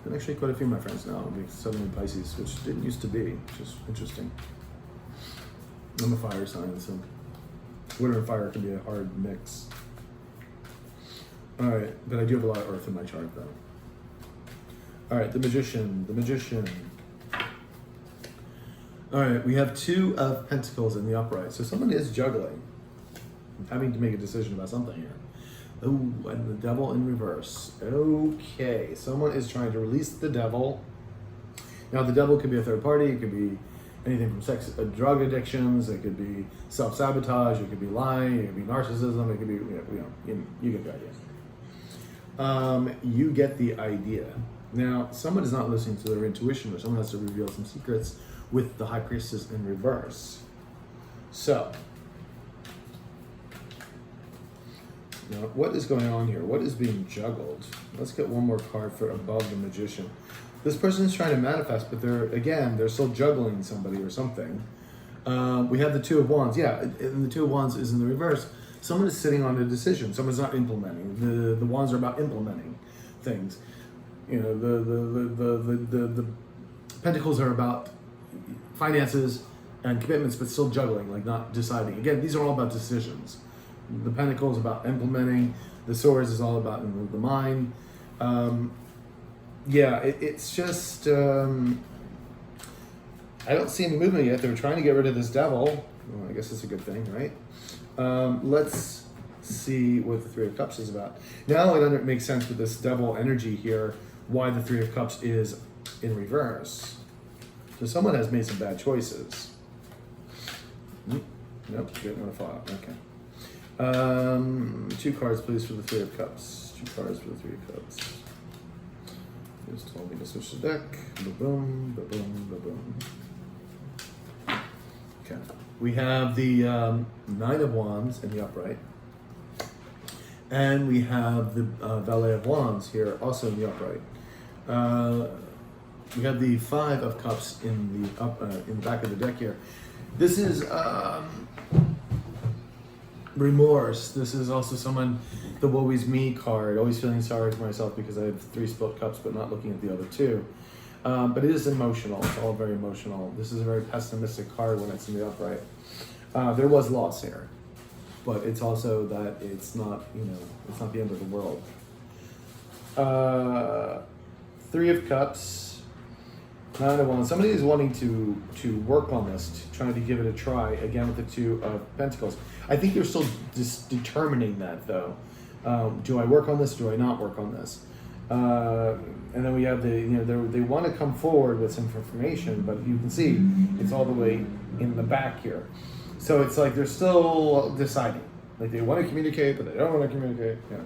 And actually, quite a few of my friends now are suddenly Pisces, which didn't used to be, which is interesting. I'm a fire sign, so water and fire can be a hard mix. All right, but I do have a lot of earth in my chart, though. All right, the Magician. All right, we have Two of Pentacles in the upright. So someone is juggling, having to make a decision about something here. Oh, and the Devil in reverse. Okay, someone is trying to release the Devil. Now, the Devil could be a third party. It could be anything from sex, drug addictions. It could be self-sabotage. It could be lying. It could be narcissism. It could be, you get the idea. You get the idea. Now, someone is not listening to their intuition, or someone has to reveal some secrets with the High Priestess in reverse. So, now what is going on here? What is being juggled? Let's get one more card for above the Magician. This person is trying to manifest, but they're still juggling somebody or something. We have the Two of Wands. Yeah, and the Two of Wands is in the reverse. Someone is sitting on a decision. Someone's not implementing. The wands are about implementing things. You know, the pentacles are about finances and commitments, but still juggling, like not deciding. Again, these are all about decisions. The pentacles about implementing. The swords is all about the mind. It's just I don't see any movement yet. They're trying to get rid of this devil. Well, I guess it's a good thing, right? Let's see what the Three of Cups is about. Now it makes sense with this devil energy here, why the Three of Cups is in reverse. So someone has made some bad choices. Nope, didn't want to fall out. Okay. 2 cards, please, for the Three of Cups. 2 cards for the Three of Cups. Just told me to switch the deck. Ba-boom, ba-boom, ba-boom. Okay. We have the 9 of Wands in the upright. And we have the Valet of Wands here, also in the upright. We have the 5 of Cups in the back of the deck here. This is remorse. This is also someone, the woe is me card, always feeling sorry for myself because I have 3 split cups, but not looking at the other 2. But it is emotional. It's all very emotional. This is a very pessimistic card when it's in the upright. There was loss here, but it's also that it's not, it's not the end of the world. 3 of Cups. 9 of Wands. Somebody is wanting to work on this, trying to give it a try, again with the 2 of Pentacles. I think they're still just determining that, though. Do I work on this? Do I not work on this? And then we have they want to come forward with some information, but you can see it's all the way in the back here. So it's like they're still deciding. Like they want to communicate, but they don't want to communicate. Yeah.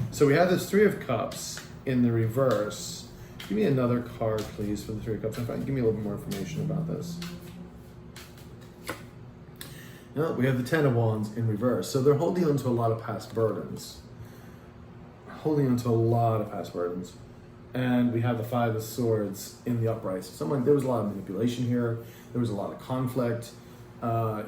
So we have this 3 of Cups in the reverse. Give me another card, please, for the 3 of Cups. In fact, give me a little bit more information about this. No, we have the 10 of Wands in reverse. So they're holding on to a lot of past burdens. And we have the 5 of Swords in the upright. So there was a lot of manipulation here. There was a lot of conflict. So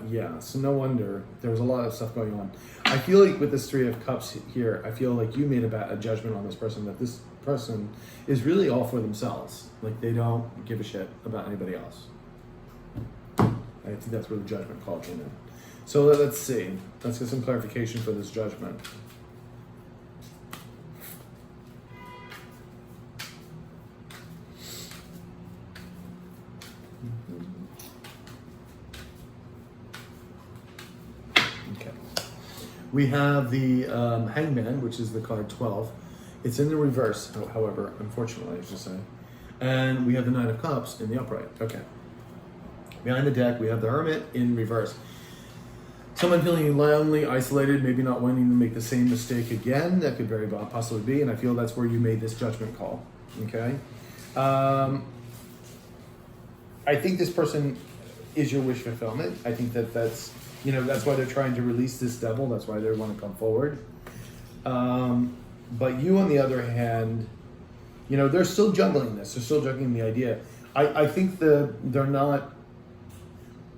no wonder there was a lot of stuff going on. I feel like with this 3 of Cups here, I feel like you made a judgment on this person, that this person is really all for themselves. Like they don't give a shit about anybody else. I think that's where the judgment call came in. So let's see. Let's get some clarification for this judgment. Okay. We have the Hangman, which is the card 12. It's in the reverse, however, unfortunately, I should say. And we have the 9 of Cups in the upright. Okay. Behind the deck, we have the Hermit in reverse. Someone feeling lonely, isolated, maybe not wanting to make the same mistake again. That could very possibly be, and I feel that's where you made this judgment call. Okay. I think this person is your wish fulfillment. I think that's why they're trying to release this devil. That's why they want to come forward. But you, on the other hand, they're still juggling this. They're still juggling the idea. I think they're not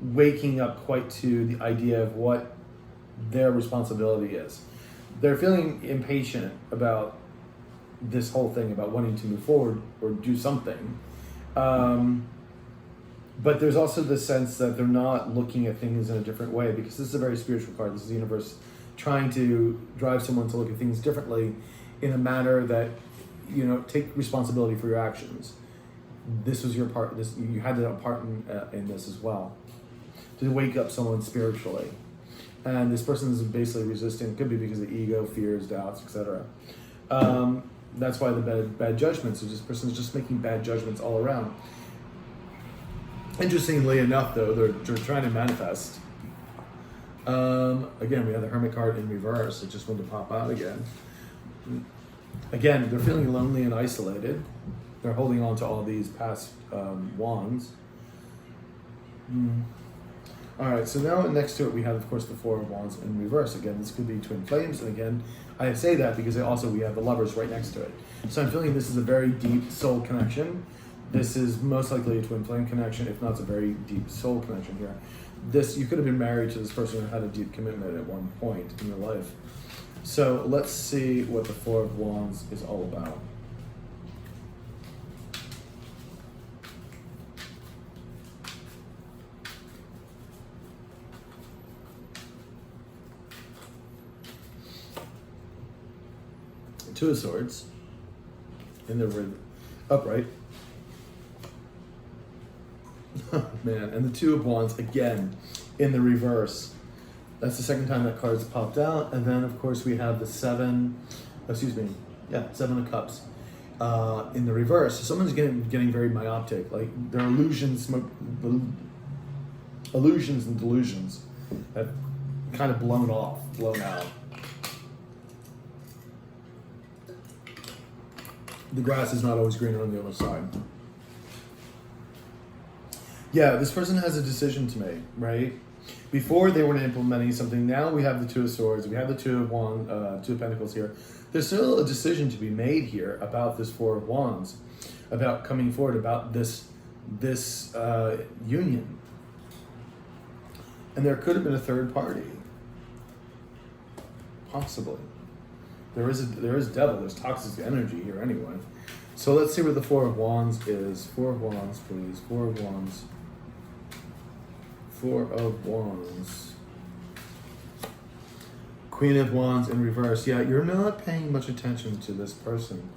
waking up quite to the idea of what their responsibility is. They're feeling impatient about this whole thing, about wanting to move forward or do something. But there's also the sense that they're not looking at things in a different way, because this is a very spiritual card. This is the universe trying to drive someone to look at things differently in a manner that, take responsibility for your actions. This was your part. You had a part in this as well, to wake up someone spiritually. And this person is basically resisting. It could be because of ego, fears, doubts, etc. That's why the bad judgments. So this person is just making bad judgments all around. Interestingly enough, though, they're trying to manifest. Again, we have the Hermit card in reverse. It just wanted to pop out again. Again, they're feeling lonely and isolated. They're holding on to all these past wands. All right, so now next to it, we have, of course, the 4 of Wands in reverse. Again, this could be twin flames. And again, I say that because we have the Lovers right next to it. So I'm feeling this is a very deep soul connection. This is most likely a twin flame connection, if not, it's a very deep soul connection here. this, you could have been married to this person who had a deep commitment at one point in your life. So let's see what the Four of Wands is all about. Two of Swords in the upright. Man, and the Two of Wands again in the reverse. That's the second time that card's popped out. And then of course we have the Seven of Cups in the reverse. So someone's getting very myopic. Like their illusions and delusions have kind of blown out. The grass is not always greener on the other side. Yeah, this person has a decision to make, right? Before they were implementing something, now we have the Two of Swords, we have the Two of Pentacles here. There's still a decision to be made here about this Four of Wands, about coming forward, about this union. And there could have been a third party, possibly. There is devil, there's toxic energy here anyway. So let's see what the Four of Wands is. Four of Wands, please. Four of Wands. Four of Wands. Queen of Wands in reverse. Yeah, you're not paying much attention to this person.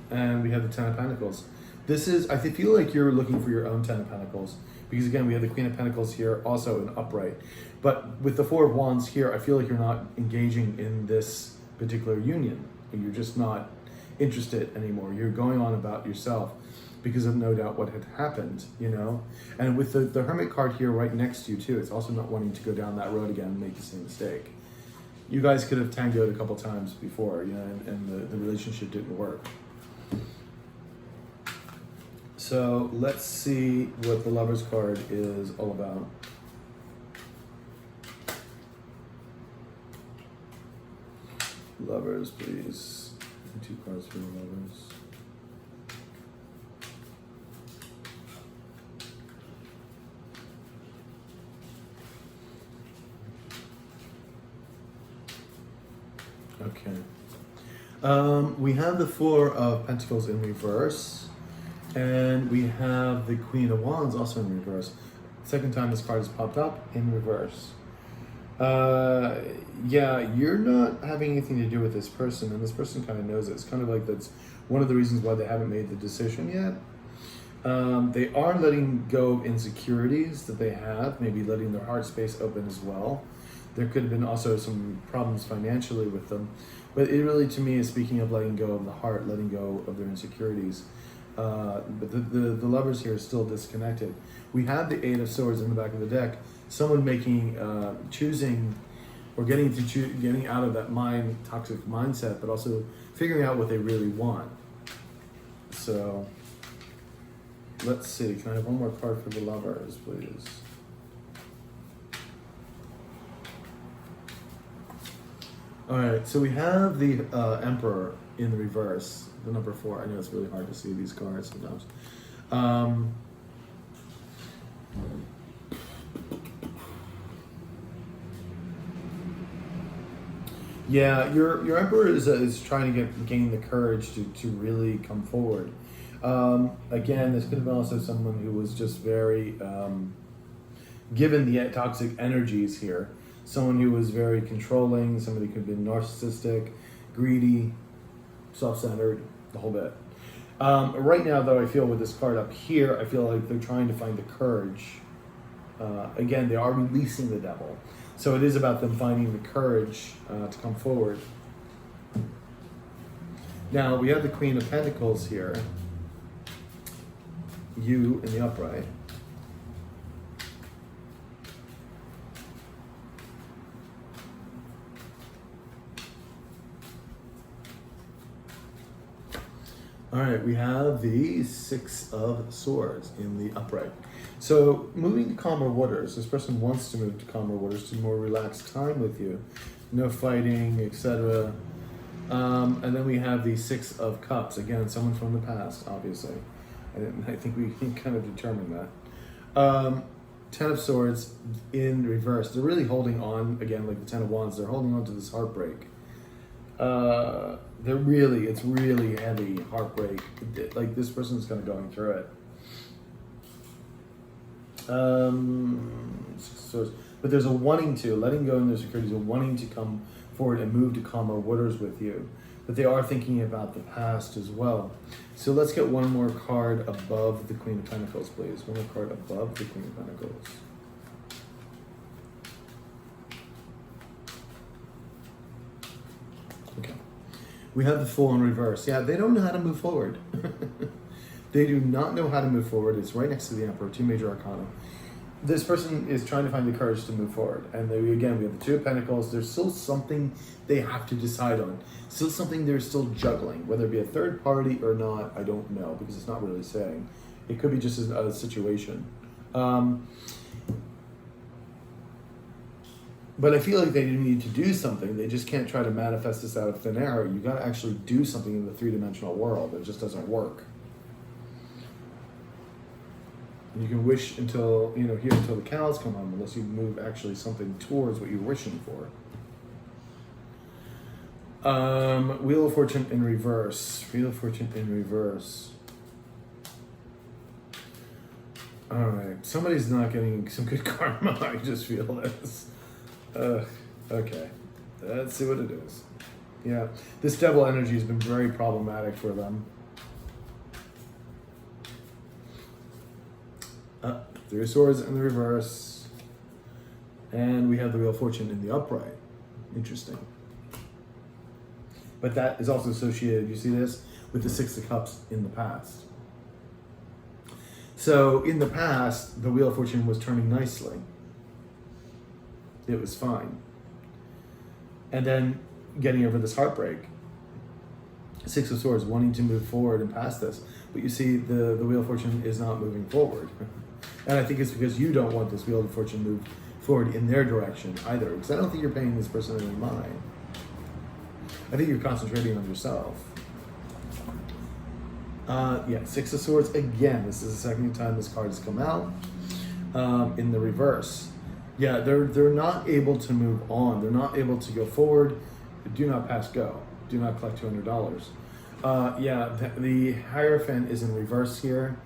And we have the Ten of Pentacles. This is, I feel like you're looking for your own Ten of Pentacles. Because again, we have the Queen of Pentacles here, also in upright. But with the Four of Wands here, I feel like you're not engaging in this particular union. And you're just not interested anymore. You're going on about yourself because of no doubt what had happened, you know? And with the Hermit card here right next to you too, it's also not wanting to go down that road again and make the same mistake. You guys could have tangoed a couple times before, you know, and the relationship didn't work. So let's see what the Lovers card is all about. Lovers, please. Two cards for the Lovers. Okay. We have the Four of Pentacles in reverse, and we have the Queen of Wands also in reverse. Second time this card has popped up in reverse. Yeah, you're not having anything to do with this person, and this person kind of knows it. It's kind of like that's one of the reasons why they haven't made the decision yet. They are letting go of insecurities that they have, maybe letting their heart space open as well. There could have been also some problems financially with them, but it really, to me, is speaking of letting go of the heart, letting go of their insecurities. But the Lovers here are still disconnected. We have the Eight of Swords in the back of the deck. Someone making, choosing, or getting out of that toxic mindset, but also figuring out what they really want. So, let's see. Can I have one more card for the Lovers, please? All right. So we have the Emperor in the reverse, the number 4. I know it's really hard to see these cards sometimes. Yeah, your Emperor is trying to gain the courage to really come forward. Again, this could have been also someone who was just very given the toxic energies here. Someone who was very controlling. Somebody could have been narcissistic, greedy, self-centered, the whole bit. Right now, though, I feel with this card up here, I feel like they're trying to find the courage. Again, they are releasing the devil. So it is about them finding the courage to come forward. Now, we have the Queen of Pentacles here. You in the upright. All right, we have the Six of Swords in the upright. So moving to calmer waters, this person wants to move to calmer waters, to more relaxed time with you. No fighting, etc. And then we have the Six of Cups. Again, someone from the past, obviously. I think we can kind of determine that. Ten of Swords in reverse. They're really holding on, again, like the Ten of Wands, they're holding on to this heartbreak. It's really heavy heartbreak. Like this person's kind of going through it. But there's a wanting to, letting go in their securities, a wanting to come forward and move to calmer waters with you. But they are thinking about the past as well. So let's get one more card above the Queen of Pentacles, please. One more card above the Queen of Pentacles. Okay. We have the Fool in reverse. Yeah, they don't know how to move forward. They do not know how to move forward. It's right next to the Emperor, two major arcana. This person is trying to find the courage to move forward. And we have the Two of Pentacles. There's still something they have to decide on. Still something they're still juggling. Whether it be a third party or not, I don't know, because it's not really saying. It could be just a situation. But I feel like they need to do something. They just can't try to manifest this out of thin air. You got to actually do something in the three-dimensional world. It just doesn't work. You can wish until, here until the cows come home, unless you move actually something towards what you're wishing for. Wheel of Fortune in reverse. Wheel of Fortune in reverse. All right. Somebody's not getting some good karma. I just feel this. Okay. Let's see what it is. Yeah. This devil energy has been very problematic for them. Three of Swords in the reverse. And we have the Wheel of Fortune in the upright. Interesting. But that is also associated, you see this, with the Six of Cups in the past. So in the past, the Wheel of Fortune was turning nicely. It was fine. And then getting over this heartbreak. Six of Swords, wanting to move forward and past this. But you see, the Wheel of Fortune is not moving forward. And I think it's because you don't want this Wheel of Fortune moved forward in their direction either. Because I don't think you're paying this person any mind. I think you're concentrating on yourself. Yeah, Six of Swords. Again, this is the second time this card has come out in the reverse. Yeah, they're not able to move on. They're not able to go forward. Do not pass go. Do not collect $200. Yeah, the Hierophant is in reverse here.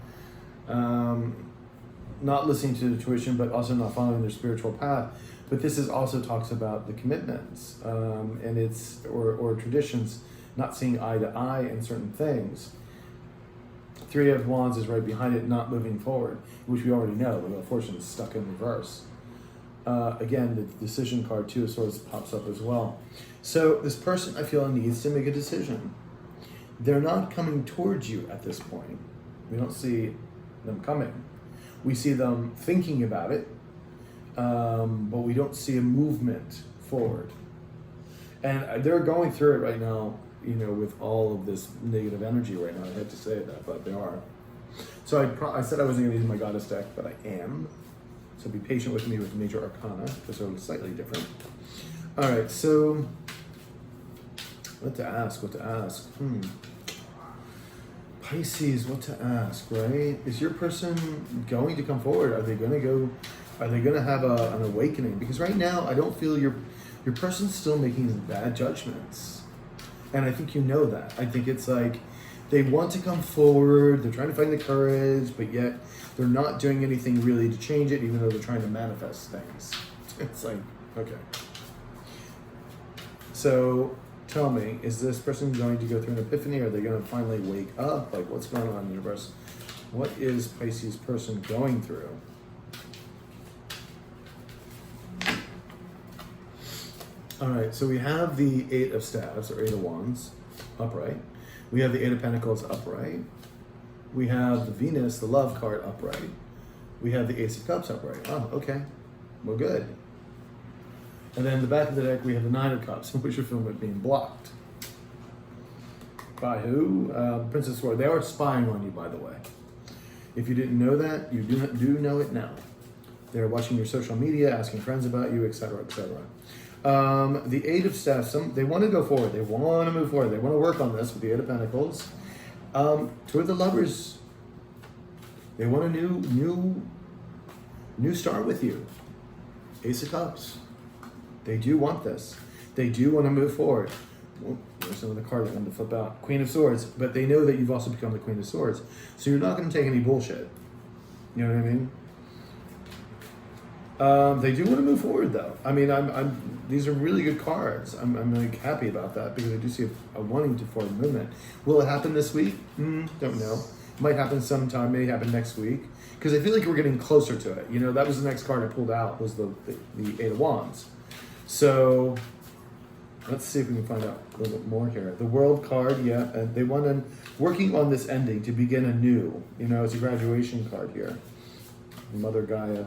Not listening to the tuition, but also not following their spiritual path. But this is also talks about the commitments and it's or traditions, not seeing eye to eye in certain things. Three of Wands is right behind it, not moving forward, which we already know. The Wheel of Fortune is stuck in reverse. Again, the decision card, Two of Swords, pops up as well. So this person, I feel, needs to make a decision. They're not coming towards you at this point. We don't see them coming. We see them thinking about it, but we don't see a movement forward. And they're going through it right now, with all of this negative energy right now. I hate to say that, but they are. So I said I wasn't going to use my Goddess deck, but I am. So be patient with me with the Major Arcana, because they're slightly different. All right, so what to ask? Pisces, what to ask, right? Is your person going to come forward? Are they going to have an awakening? Because right now, I don't feel your person's still making bad judgments. And I think you know that. I think it's like they want to come forward, they're trying to find the courage, but yet they're not doing anything really to change it, even though they're trying to manifest things. It's like, okay. So tell me, is this person going to go through an epiphany? Are they going to finally wake up? Like, what's going on in the universe? What is Pisces person going through? All right, so we have the Eight of Staves, or Eight of Wands, upright. We have the Eight of Pentacles, upright. We have the Venus, the Love card, upright. We have the Ace of Cups, upright. Oh, okay. We're good. And then the back of the deck, we have the Nine of Cups, which are filmed with being blocked. By who? Princess of Swords. They are spying on you, by the way. If you didn't know that, you do know it now. They're watching your social media, asking friends about you, etc., etc. The Eight of Staffs, they want to go forward. They want to move forward. They want to work on this with the Eight of Pentacles. Two of the Lovers, they want a new new start with you. Ace of Cups. They do want this. They do want to move forward. Well, there's another card I wanted to flip out. Queen of Swords. But they know that you've also become the Queen of Swords. So you're not going to take any bullshit. You know what I mean? They do want to move forward, though. I mean, these are really good cards. I'm like happy about that because I do see a wanting to forward movement. Will it happen this week? Don't know. Might happen sometime. May happen next week because I feel like we're getting closer to it. You know, that was the next card I pulled out was the Eight of Wands. So let's see if we can find out a little bit more here. The World card, yeah, and they want to working on this ending to begin anew. You know, it's a graduation card here. Mother Gaia.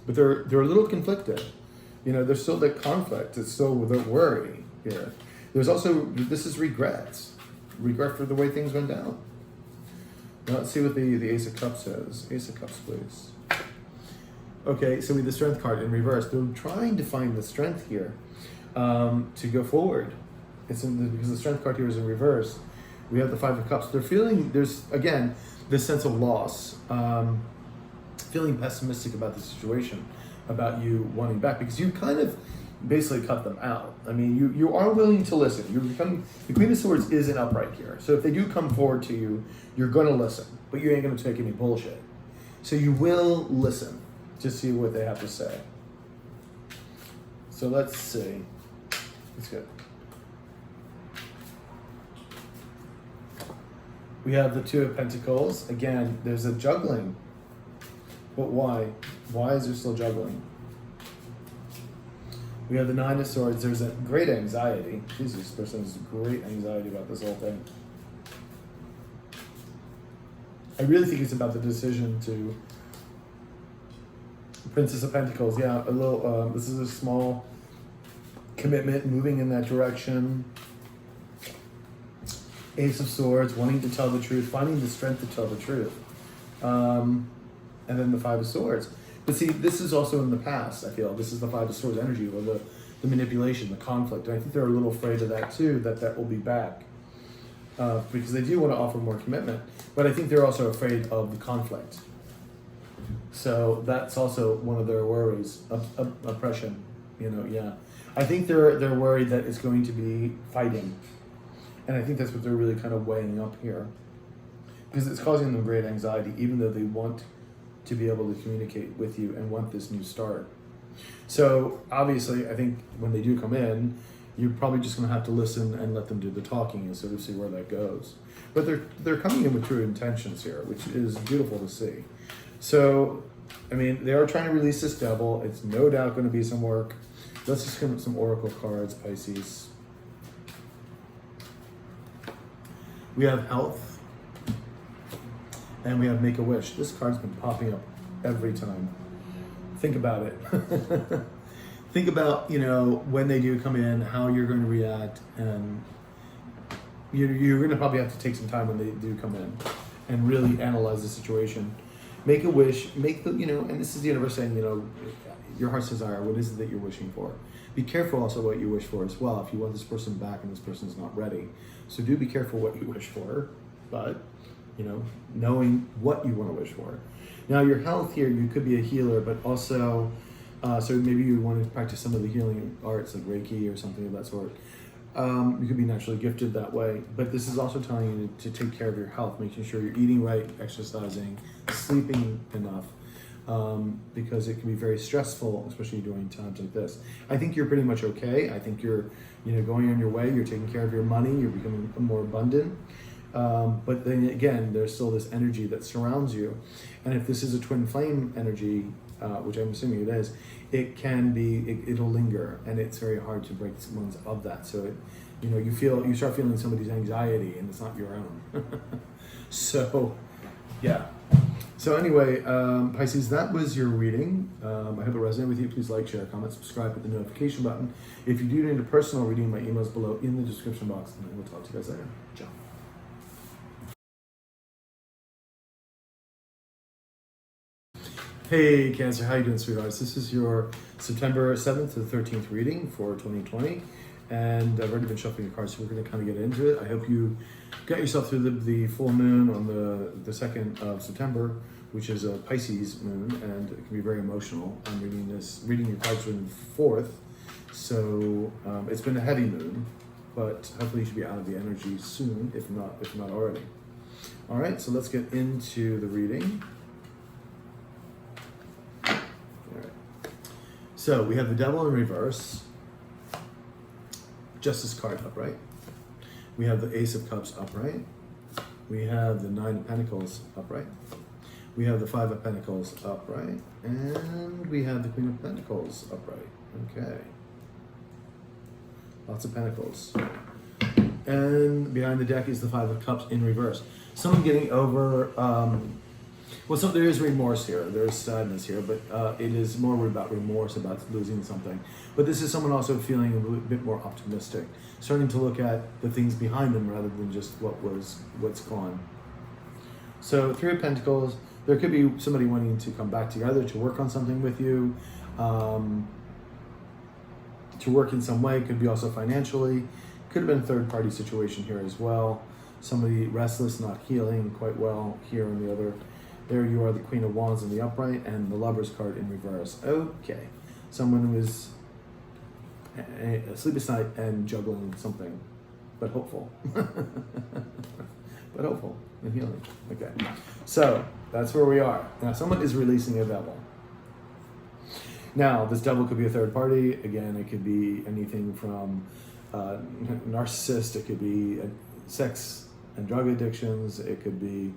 But they're a little conflicted. You know, there's still that conflict. It's still the worry here. There's also, this is regrets. Regret for the way things went down. Now let's see what the Ace of Cups says. Ace of Cups, please. Okay, so we have the Strength card in reverse. They're trying to find the strength here to go forward. Because the Strength card here is in reverse. We have the Five of Cups. They're feeling, there's, again, this sense of loss. Feeling pessimistic about the situation, about you wanting back, because you kind of basically cut them out. I mean, you are willing to listen. The Queen of Swords isn't upright here. So if they do come forward to you, you're going to listen, but you ain't going to take any bullshit. So you will listen to see what they have to say. So let's see. That's good. We have the Two of Pentacles. Again, there's a juggling. But why? Why is there still juggling? We have the Nine of Swords. There's a great anxiety. Jesus, this person has great anxiety about this whole thing. I really think it's about the decision to... Princess of Pentacles, yeah, a little, this is a small commitment, moving in that direction. Ace of Swords, wanting to tell the truth, finding the strength to tell the truth. And then the Five of Swords. But see, this is also in the past, I feel. This is the Five of Swords energy, or the manipulation, the conflict. And I think they're a little afraid of that too, that will be back. Because they do want to offer more commitment. But I think they're also afraid of the conflict. So that's also one of their worries, oppression, you know, yeah. I think they're worried that it's going to be fighting. And I think that's what they're really kind of weighing up here. Because it's causing them great anxiety, even though they want to be able to communicate with you and want this new start. So obviously, I think when they do come in, you're probably just going to have to listen and let them do the talking and sort of see where that goes. But they're coming in with true intentions here, which is beautiful to see. So, I mean, they are trying to release this devil. It's no doubt going to be some work. Let's just come with some oracle cards, Pisces. We have health. And we have Make a Wish. This card's been popping up every time. Think about it. Think about, you know, when they do come in, how you're going to react, and you're going to probably have to take some time when they do come in and really analyze the situation. Make a wish, you know, and this is the universe saying, you know, your heart's desire, what is it that you're wishing for? Be careful also what you wish for as well, if you want this person back and this person's not ready. So do be careful what you wish for, but, you know, knowing what you want to wish for. Now, your health here, you could be a healer, but also, so maybe you want to practice some of the healing arts like Reiki or something of that sort. You could be naturally gifted that way, but this is also telling you to take care of your health, making sure you're eating right, exercising, sleeping enough, because it can be very stressful, especially during times like this. I think you're pretty much okay. I think you're, you know, going on your way. You're taking care of your money. You're becoming more abundant. But then again, there's still this energy that surrounds you, and if this is a twin flame energy, which I'm assuming it is, it can be, it'll linger, and it's very hard to break someone's of that. So it, you know, you start feeling somebody's anxiety, and it's not your own. So, yeah. So anyway, Pisces, that was your reading. I hope it resonated with you. Please like, share, comment, subscribe, hit the notification button. If you do need a personal reading, my email's below in the description box, and I will talk to you guys later. Ciao. Hey Cancer, how you doing, sweethearts? This is your September 7th to the 13th reading for 2020, and I've already been shuffling your cards, so we're going to kind of get into it. I hope you Get yourself through the full moon on the 2nd of September, which is a Pisces moon, and it can be very emotional. I'm reading your cards from the 4th, so it's been a heavy moon, but hopefully you should be out of the energy soon, if not already. All right, so let's get into the reading. All right. So we have the Devil in reverse, Justice card upright. We have the Ace of Cups upright. We have the 9 of Pentacles upright. We have the 5 of Pentacles upright. And we have the Queen of Pentacles upright. Okay. Lots of Pentacles. And behind the deck is the 5 of Cups in reverse. Someone getting over, there is remorse here. There's sadness here, but it is more about remorse, about losing something. But this is someone also feeling a bit more optimistic, starting to look at the things behind them rather than just what's gone. So 3 of Pentacles, there could be somebody wanting to come back together to work on something with you, to work in some way. Could be also financially. Could have been a third-party situation here as well. Somebody restless, not healing quite well here on the other. There you are, the Queen of Wands in the upright and the Lover's card in reverse. Okay. Someone who is sleepless night and juggling something, but hopeful. But hopeful and healing. Okay. So that's where we are. Now someone is releasing a devil. Now this devil could be a third party. Again, it could be anything from narcissist, it could be sex and drug addictions, it could be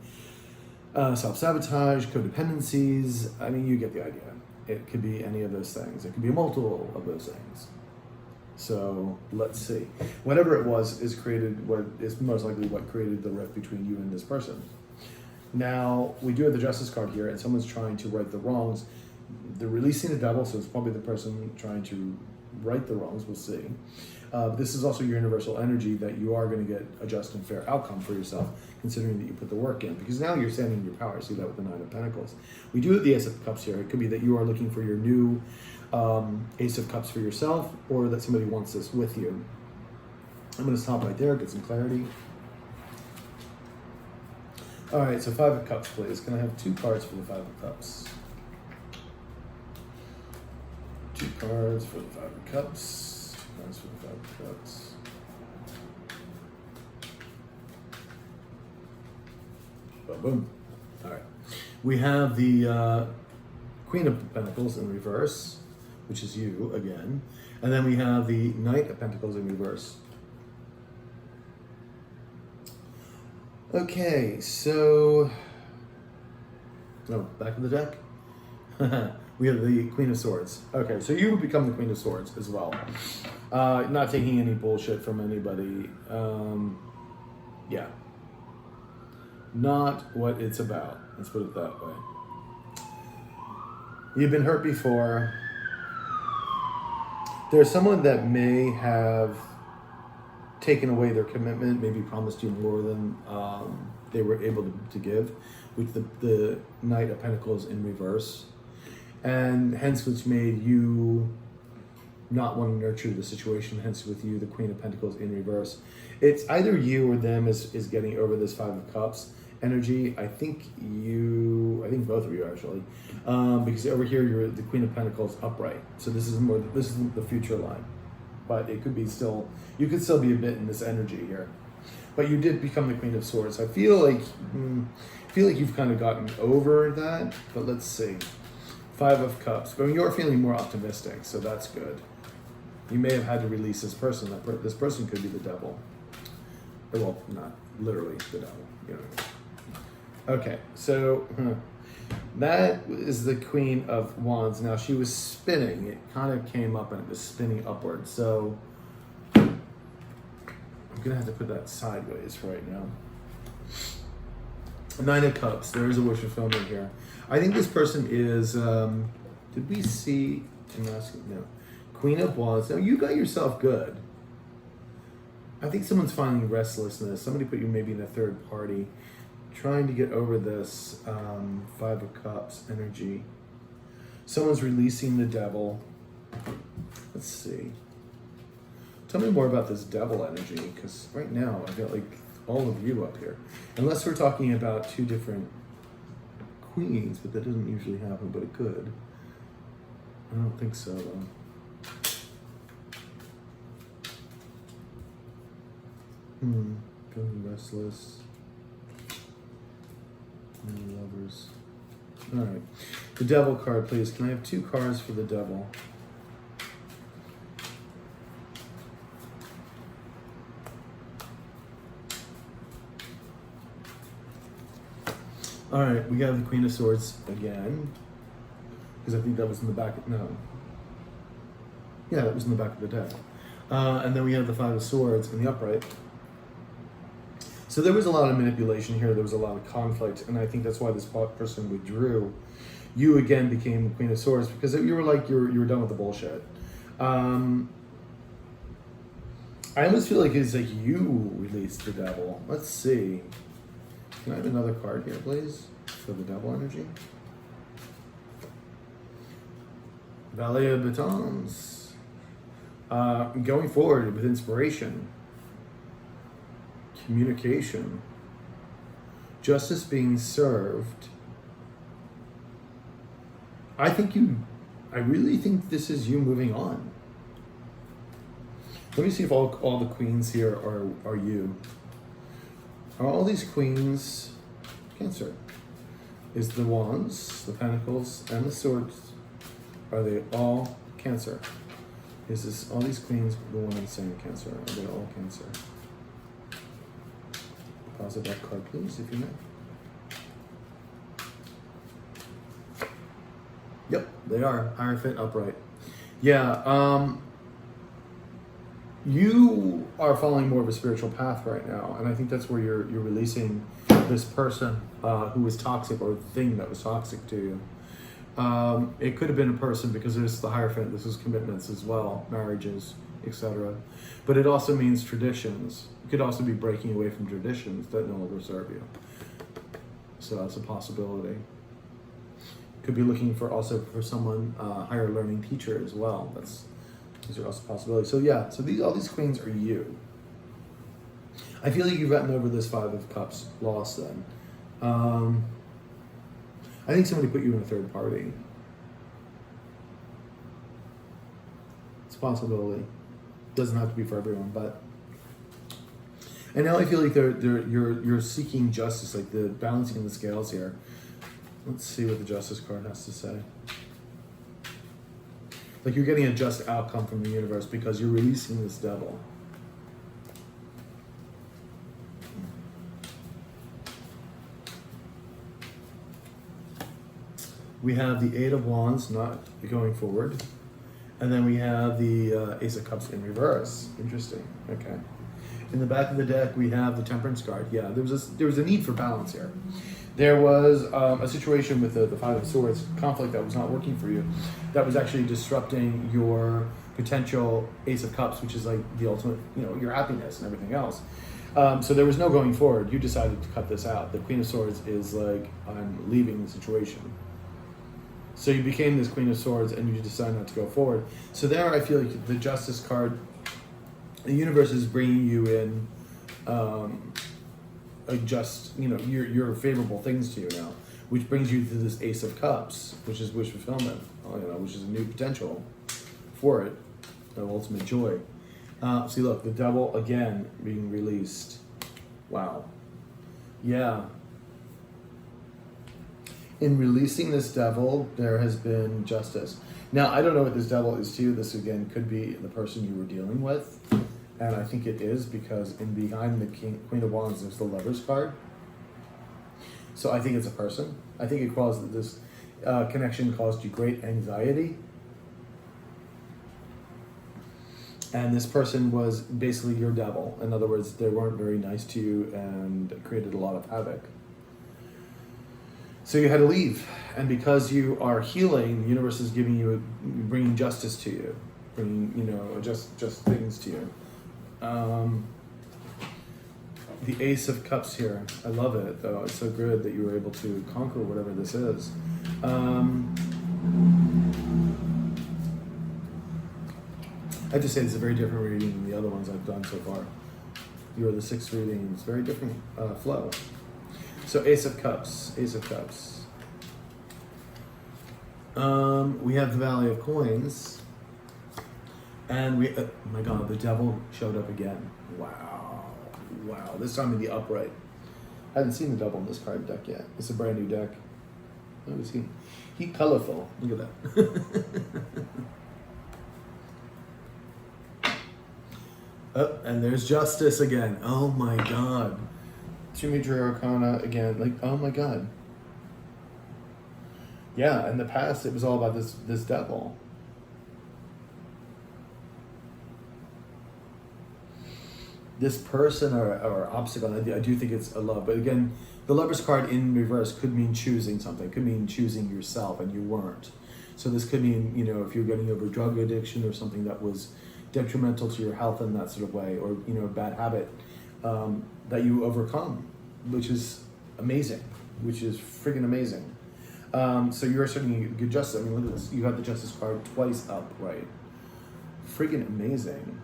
self-sabotage, codependencies. I mean, you get the idea. It could be any of those things. It could be multiple of those things. So let's see. Whatever it was is most likely what created the rift between you and this person. Now, we do have the Justice card here, and someone's trying to right the wrongs. They're releasing the devil, so it's probably the person trying to right the wrongs. We'll see. This is also your universal energy that you are going to get a just and fair outcome for yourself, considering that you put the work in, because now you're standing in your power. See that with the 9 of Pentacles. We do have the Ace of Cups here. It could be that you are looking for your new Ace of Cups for yourself, or that somebody wants this with you. I'm going to stop right there, get some clarity. All right, so 5 of Cups, please. Can I have 2 cards for the 5 of Cups? 2 cards for the 5 of Cups. 2 cards for the 5 of Cups. Boom, boom. All right. We have the Queen of Pentacles in reverse, which is you again. And then we have the Knight of Pentacles in reverse. Okay, so... back of the deck. We have the Queen of Swords. Okay, so you become the Queen of Swords as well. Not taking any bullshit from anybody. Yeah. Not what it's about. Let's put it that way. You've been hurt before. There's someone that may have taken away their commitment, maybe promised you more than they were able to give, with the Knight of Pentacles in reverse. And hence which made you not want to nurture the situation, hence with you, the Queen of Pentacles in reverse. It's either you or them is getting over this 5 of Cups energy. I think both of you actually, because over here you're the Queen of Pentacles upright. So this is the future line, but it could be you could still be a bit in this energy here. But you did become the Queen of Swords. I feel like you've kind of gotten over that. But let's see, 5 of Cups. But you're feeling more optimistic, so that's good. You may have had to release this person. This person could be the devil. Well, not literally the devil. You know. Okay, so that is the Queen of Wands. Now she was spinning. It kind of came up and it was spinning upward. So I'm gonna have to put that sideways right now. 9 of Cups. There is a wish fulfillment here. I think this person is. Did we see? No. Queen of Wands. Now you got yourself good. I think someone's finding restlessness. Somebody put you maybe in a third party, trying to get over this 5 of Cups energy. Someone's releasing the devil. Let's see. Tell me more about this devil energy, because right now I feel like all of you up here. Unless we're talking about two different queens, but that doesn't usually happen, but it could. I don't think so, though. Feeling restless. Many lovers. Alright. The devil card, please. Can I have 2 cards for the devil? Alright, we have the Queen of Swords again. Because I think that was in the back. No. Yeah, that was in the back of the deck. And then we have the Five of Swords in the upright. So there was a lot of manipulation here. There was a lot of conflict. And I think that's why this person withdrew. You again became the Queen of Swords because you were like, you were done with the bullshit. I almost feel like it's like you released the devil. Let's see. Can I have another card here, please? For the devil energy. Valet of Batons. Going forward with inspiration. Communication. Justice being served. I really think this is you moving on. Let me see if all the queens here are you. Are all these queens Cancer? Is the Wands, the Pentacles, and the Swords, are they all Cancer? Is this all these queens the one and the same Cancer? Are they all Cancer? Deposit that card, please, if you may. Yep, they are. Hierophant upright. Yeah, you are following more of a spiritual path right now, and I think that's where you're releasing this person who was toxic, or the thing that was toxic to you. It could have been a person because there's the Hierophant. This is commitments as well, marriages, etc. But it also means traditions. It could also be breaking away from traditions that no longer serve you. So that's a possibility. Could be looking for someone higher learning teacher as well. These are also possibilities. So yeah, so all these queens are you. I feel like you've gotten over this Five of Cups loss then. I think somebody put you in a third party. It's a possibility. Doesn't have to be for everyone, but. And now I feel like you're seeking justice, like the balancing the scales here. Let's see what the Justice card has to say. Like you're getting a just outcome from the universe because you're releasing this devil. We have the Eight of Wands not going forward. And then we have the Ace of Cups in reverse. Interesting. Okay. In the back of the deck, we have the Temperance card. Yeah, there was a need for balance here. There was a situation with the Five of Swords, conflict that was not working for you, that was actually disrupting your potential Ace of Cups, which is like the ultimate, your happiness and everything else. So there was no going forward. You decided to cut this out. The Queen of Swords is like, I'm leaving the situation. So you became this Queen of Swords and you decided not to go forward. So there I feel like the Justice card, the universe is bringing you in your favorable things to you now, which brings you to this Ace of Cups, which is wish fulfillment, which is a new potential for it, of ultimate joy. See, look, the devil again being released. Wow. Yeah. In releasing this devil, there has been justice. Now, I don't know what this devil is to you. This, again, could be the person you were dealing with. And I think it is because behind the Queen of Wands, there's the Lovers card. So I think it's a person. I think it caused this connection caused you great anxiety. And this person was basically your devil. In other words, they weren't very nice to you and created a lot of havoc. So you had to leave. And because you are healing, the universe is bringing justice to you, bringing, just things to you. The Ace of Cups here. I love it, though. It's so good that you were able to conquer whatever this is. I have to say, it's a very different reading than the other ones I've done so far. You're the 6 readings, very different flow. So Ace of Cups, Ace of Cups. We have the Valley of Coins. And we, oh my God, the Devil showed up again. Wow, wow, this time in the upright. I hadn't seen the Devil in this card deck yet. It's a brand new deck. Oh, is he colorful, look at that. Oh, and there's Justice again. Oh my God. 2 major arcana again. Like, oh my God. Yeah, in the past it was all about this devil. This person or obstacle, I do think it's a love. But again, the Lover's card in reverse could mean choosing something. Could mean choosing yourself and you weren't. So this could mean, you know, if you're getting over drug addiction or something that was detrimental to your health in that sort of way, or, you know, a bad habit that you overcome, which is amazing, which is friggin' amazing. So you're asserting good justice. I mean, look at this. You have the Justice card twice up, right? Friggin' amazing.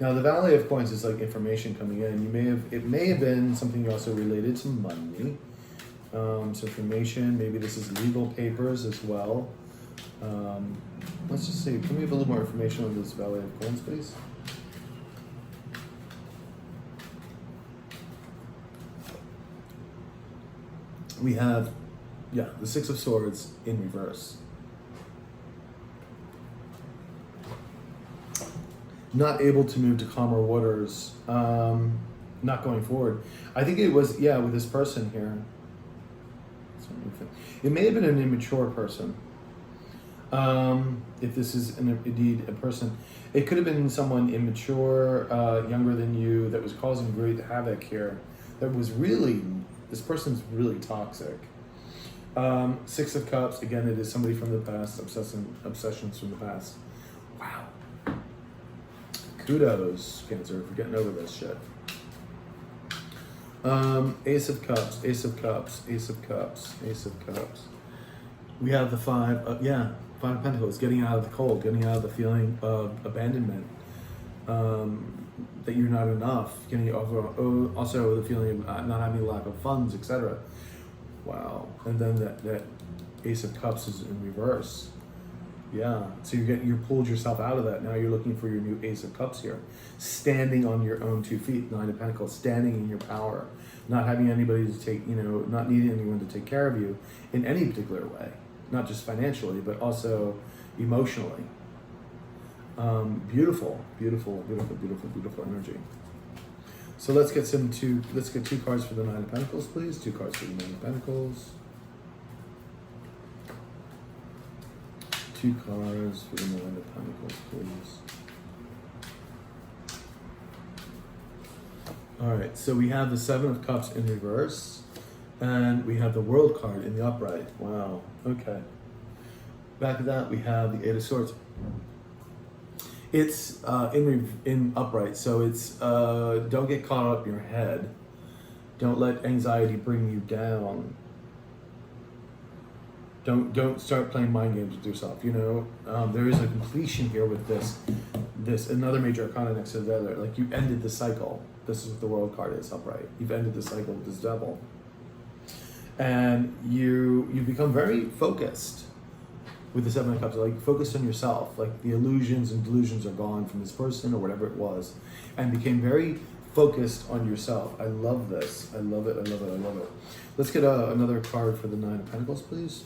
Now the Valley of Coins is like information coming in. It may have been something also related to money. So information, maybe this is legal papers as well. Let's just see, can we have a little more information on this Valley of Coins, please? We have, yeah, the 6 of Swords in reverse. Not able to move to calmer waters, not going forward. I think it was, yeah, with this person here. It may have been an immature person. If this is indeed a person, it could have been someone immature, younger than you, that was causing great havoc here. That was really, this person's really toxic. 6 of Cups, again, it is somebody from the past, obsessions from the past. Wow. Kudos, Cancer, for getting over this shit. Ace of Cups, Ace of Cups, Ace of Cups, Ace of Cups. We have the 5 of Pentacles, getting out of the cold, getting out of the feeling of abandonment, that you're not enough, getting over, also the feeling of not having a lack of funds, etc. Wow. And then that Ace of Cups is in reverse. Yeah, so you pulled yourself out of that. Now you're looking for your new Ace of Cups here. Standing on your own 2 feet, 9 of Pentacles, standing in your power. Not having anybody to take, you know, not needing anyone to take care of you in any particular way. Not just financially, but also emotionally. Beautiful, beautiful, beautiful, beautiful, beautiful energy. So let's get 2 cards for the 9 of Pentacles, please. 2 cards for the 9 of Pentacles. 2 cards for the 9 of Pentacles, please. All right, so we have the 7 of Cups in reverse, and we have the World card in the upright. Wow, okay. Back of that, we have the 8 of Swords. It's in upright, so it's don't get caught up in your head. Don't let anxiety bring you down. Don't start playing mind games with yourself. You know, there is a completion here with this another major arcana next to the other. Like you ended the cycle. This is what the World card is upright. You've ended the cycle with this devil, and you become very focused with the 7 of Cups. Like focused on yourself. Like the illusions and delusions are gone from this person or whatever it was, and became very focused on yourself. I love this. I love it. I love it. I love it. Let's get another card for the 9 of Pentacles, please.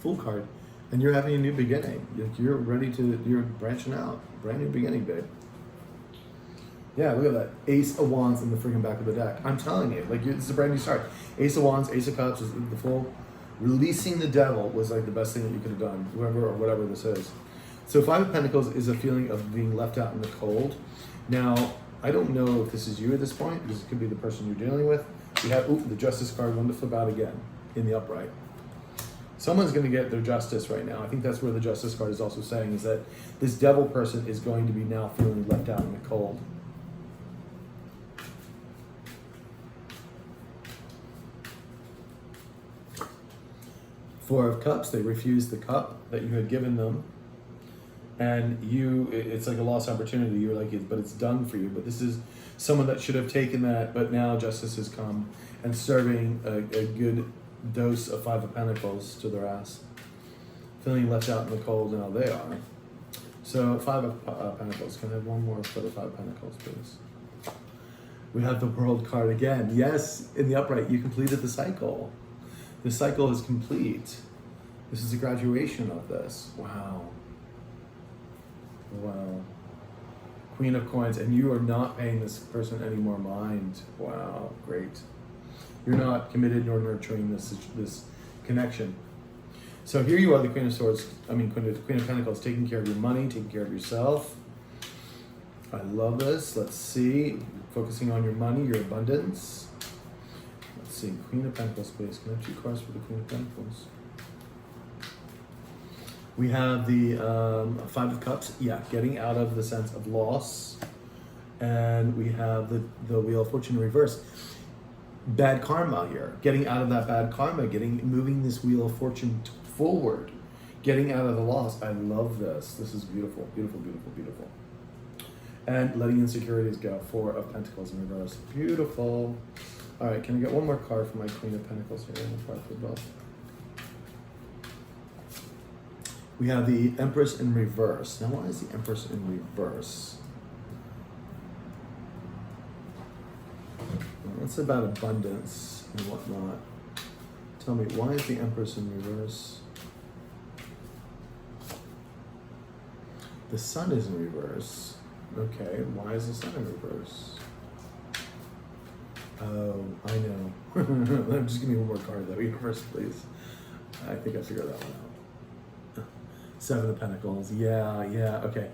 Fool card. And you're having a new beginning. You're ready to, you're branching out. Brand new beginning, babe. Yeah, look at that. Ace of Wands in the freaking back of the deck. I'm telling you, like, it's a brand new start. Ace of Wands, Ace of Cups is the full. Releasing the devil was like the best thing that you could have done, whoever or whatever this is. So 5 of Pentacles is a feeling of being left out in the cold. Now, I don't know if this is you at this point, because it could be the person you're dealing with. We have, the Justice card, one to flip out again in the upright. Someone's going to get their justice right now. I think that's where the Justice card is also saying, is that this devil person is going to be now feeling left out in the cold. Four of Cups, they refused the cup that you had given them. And it's like a lost opportunity. You're like, but it's done for you. But this is someone that should have taken that, but now justice has come and serving a good dose of Five of Pentacles to their ass. Feeling left out in the cold, now they are. So Five of Pentacles. Can I have one more for the Five of Pentacles, please? We have the World card again. Yes, in the upright, you completed the cycle. The cycle is complete. This is a graduation of this. Wow. Wow. Queen of Coins, and you are not paying this person any more mind. Wow, great. You're not committed nor nurturing this connection. So here you are, the Queen of Swords, Queen of Pentacles, taking care of your money, taking care of yourself. I love this. Let's see. Focusing on your money, your abundance. Let's see. Queen of Pentacles, please. Can I have 2 cards for the Queen of Pentacles? We have the Five of Cups. Yeah, getting out of the sense of loss. And we have the Wheel of Fortune in reverse. Bad karma here. Getting out of that bad karma. Moving this Wheel of Fortune forward. Getting out of the loss. I love this. This is beautiful, beautiful, beautiful, beautiful. And letting insecurities go. Four of Pentacles in reverse. Beautiful. All right, can I get one more card for my Queen of Pentacles here? One card for both. We have the Empress in reverse. Now, why is the Empress in reverse? Well, it's about abundance and whatnot. Tell me, why is the Empress in reverse? The Sun is in reverse. Okay, why is the Sun in reverse? Oh, I know. Just give me one more card though, universe, please. I think I figured that one out. Seven of Pentacles. Yeah, okay.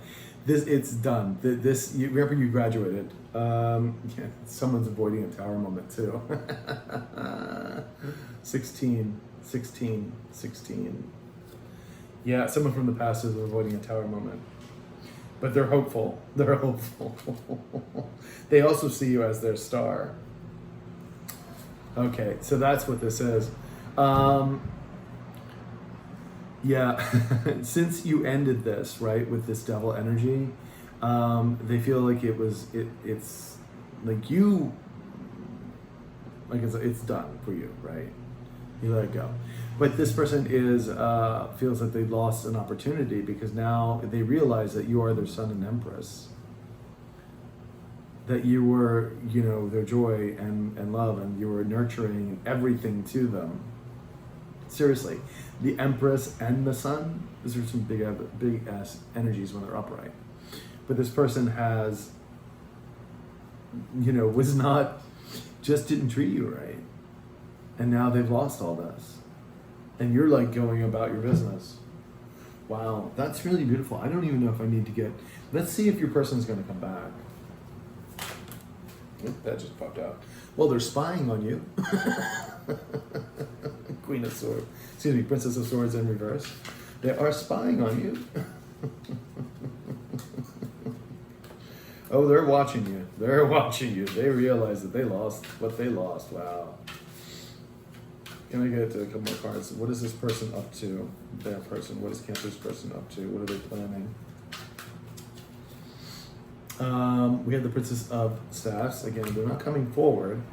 It's done. Remember you graduated. Yeah, someone's avoiding a tower moment too. 16. Yeah, someone from the past is avoiding a tower moment. But they're hopeful. They're hopeful. They also see you as their star. Okay, so that's what this is. Yeah, since you ended this, right, with this devil energy, they feel like it's like you, like it's done for you, right? You let it go. But this person feels that they lost an opportunity because now they realize that you are their Sun and Empress. That you were, their joy and love, and you were nurturing everything to them. Seriously, the Empress and the Sun, these are some big ass energies when they're upright. But this person has, didn't treat you right. And now they've lost all this. And you're like going about your business. Wow, that's really beautiful. I don't even know if I need to let's see if your person's gonna come back. Oop, that just popped out. Well, they're spying on you. Queen of Swords. Excuse me, Princess of Swords in reverse. They are spying on you. Oh, they're watching you. They're watching you. They realize that they lost what they lost. Wow. Can I get a couple more cards? What is this person up to? Their person. What is Cancer's person up to? What are they planning? We have the Princess of Staffs. Again, they're not coming forward.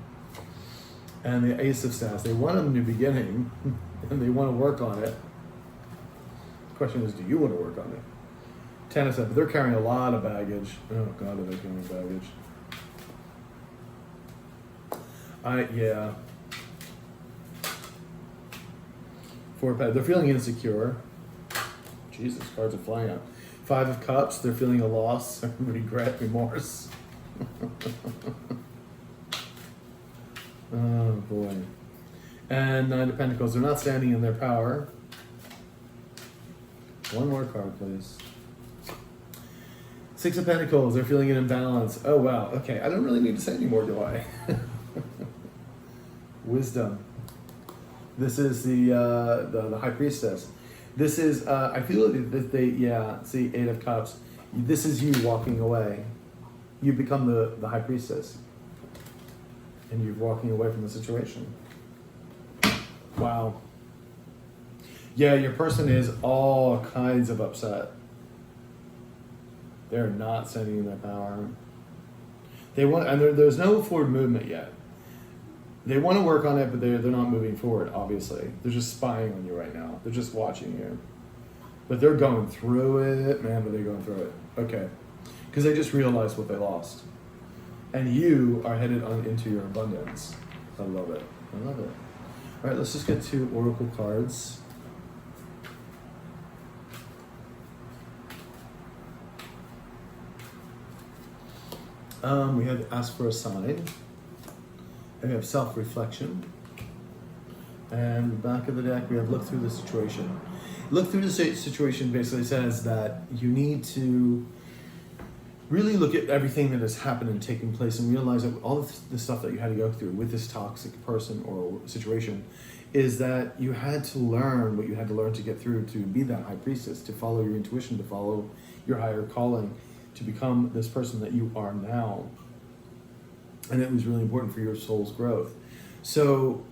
And the Ace of Staffs. They want a new beginning, and they want to work on it. The question is, do you want to work on it? 10 of Staffs. They're carrying a lot of baggage. Oh, God, are they carrying baggage? Yeah. 4 of Pentacles. They're feeling insecure. Jesus, cards are flying out. 5 of Cups. They're feeling a loss, regret, remorse. Oh boy. And 9 of Pentacles. They're not standing in their power. One more card, please. 6 of Pentacles. They're feeling an imbalance. Oh wow. Okay. I don't really need to say anymore, do I? Wisdom. This is the High Priestess. This is, I feel that see, 8 of Cups. This is you walking away. You become the High Priestess. And you're walking away from the situation. Wow. Yeah, your person is all kinds of upset. They're not sending you their power. They want, and there's no forward movement yet. They want to work on it, but they're not moving forward, obviously. They're just spying on you right now. They're just watching you. But they're going through it, man, but they're going through it. Okay. Because they just realized what they lost. And you are headed on into your abundance. I love it. I love it. All right, let's just get 2 oracle cards. We have ask for a sign. And we have self-reflection. And the back of the deck, we have look through the situation. Look through the situation basically says that you need to really look at everything that has happened and taken place and realize that all of the stuff that you had to go through with this toxic person or situation is that you had to learn what you had to learn to get through to be that high priestess, to follow your intuition, to follow your higher calling, to become this person that you are now. And it was really important for your soul's growth. So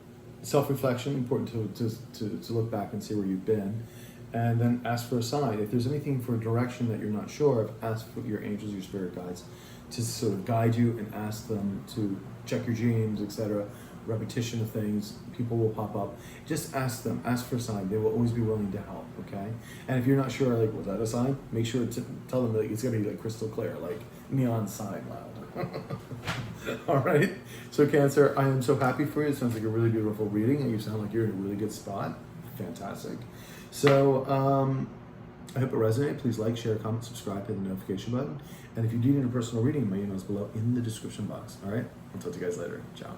self-reflection, important to look back and see where you've been. And then ask for a sign. If there's anything for direction that you're not sure of, ask for your angels, your spirit guides, to sort of guide you and ask them to check your dreams, etc. Repetition of things, people will pop up. Just ask them, ask for a sign. They will always be willing to help, okay? And if you're not sure, like, was that a sign? Make sure to tell them that it's gonna be like crystal clear, like neon sign loud. All right, so Cancer, I am so happy for you. It sounds like a really beautiful reading and you sound like you're in a really good spot. Fantastic. So I hope it resonated. Please like, share, comment, subscribe, hit the notification button. And if you do need a personal reading, my email is below in the description box. All right, I'll talk to you guys later. Ciao.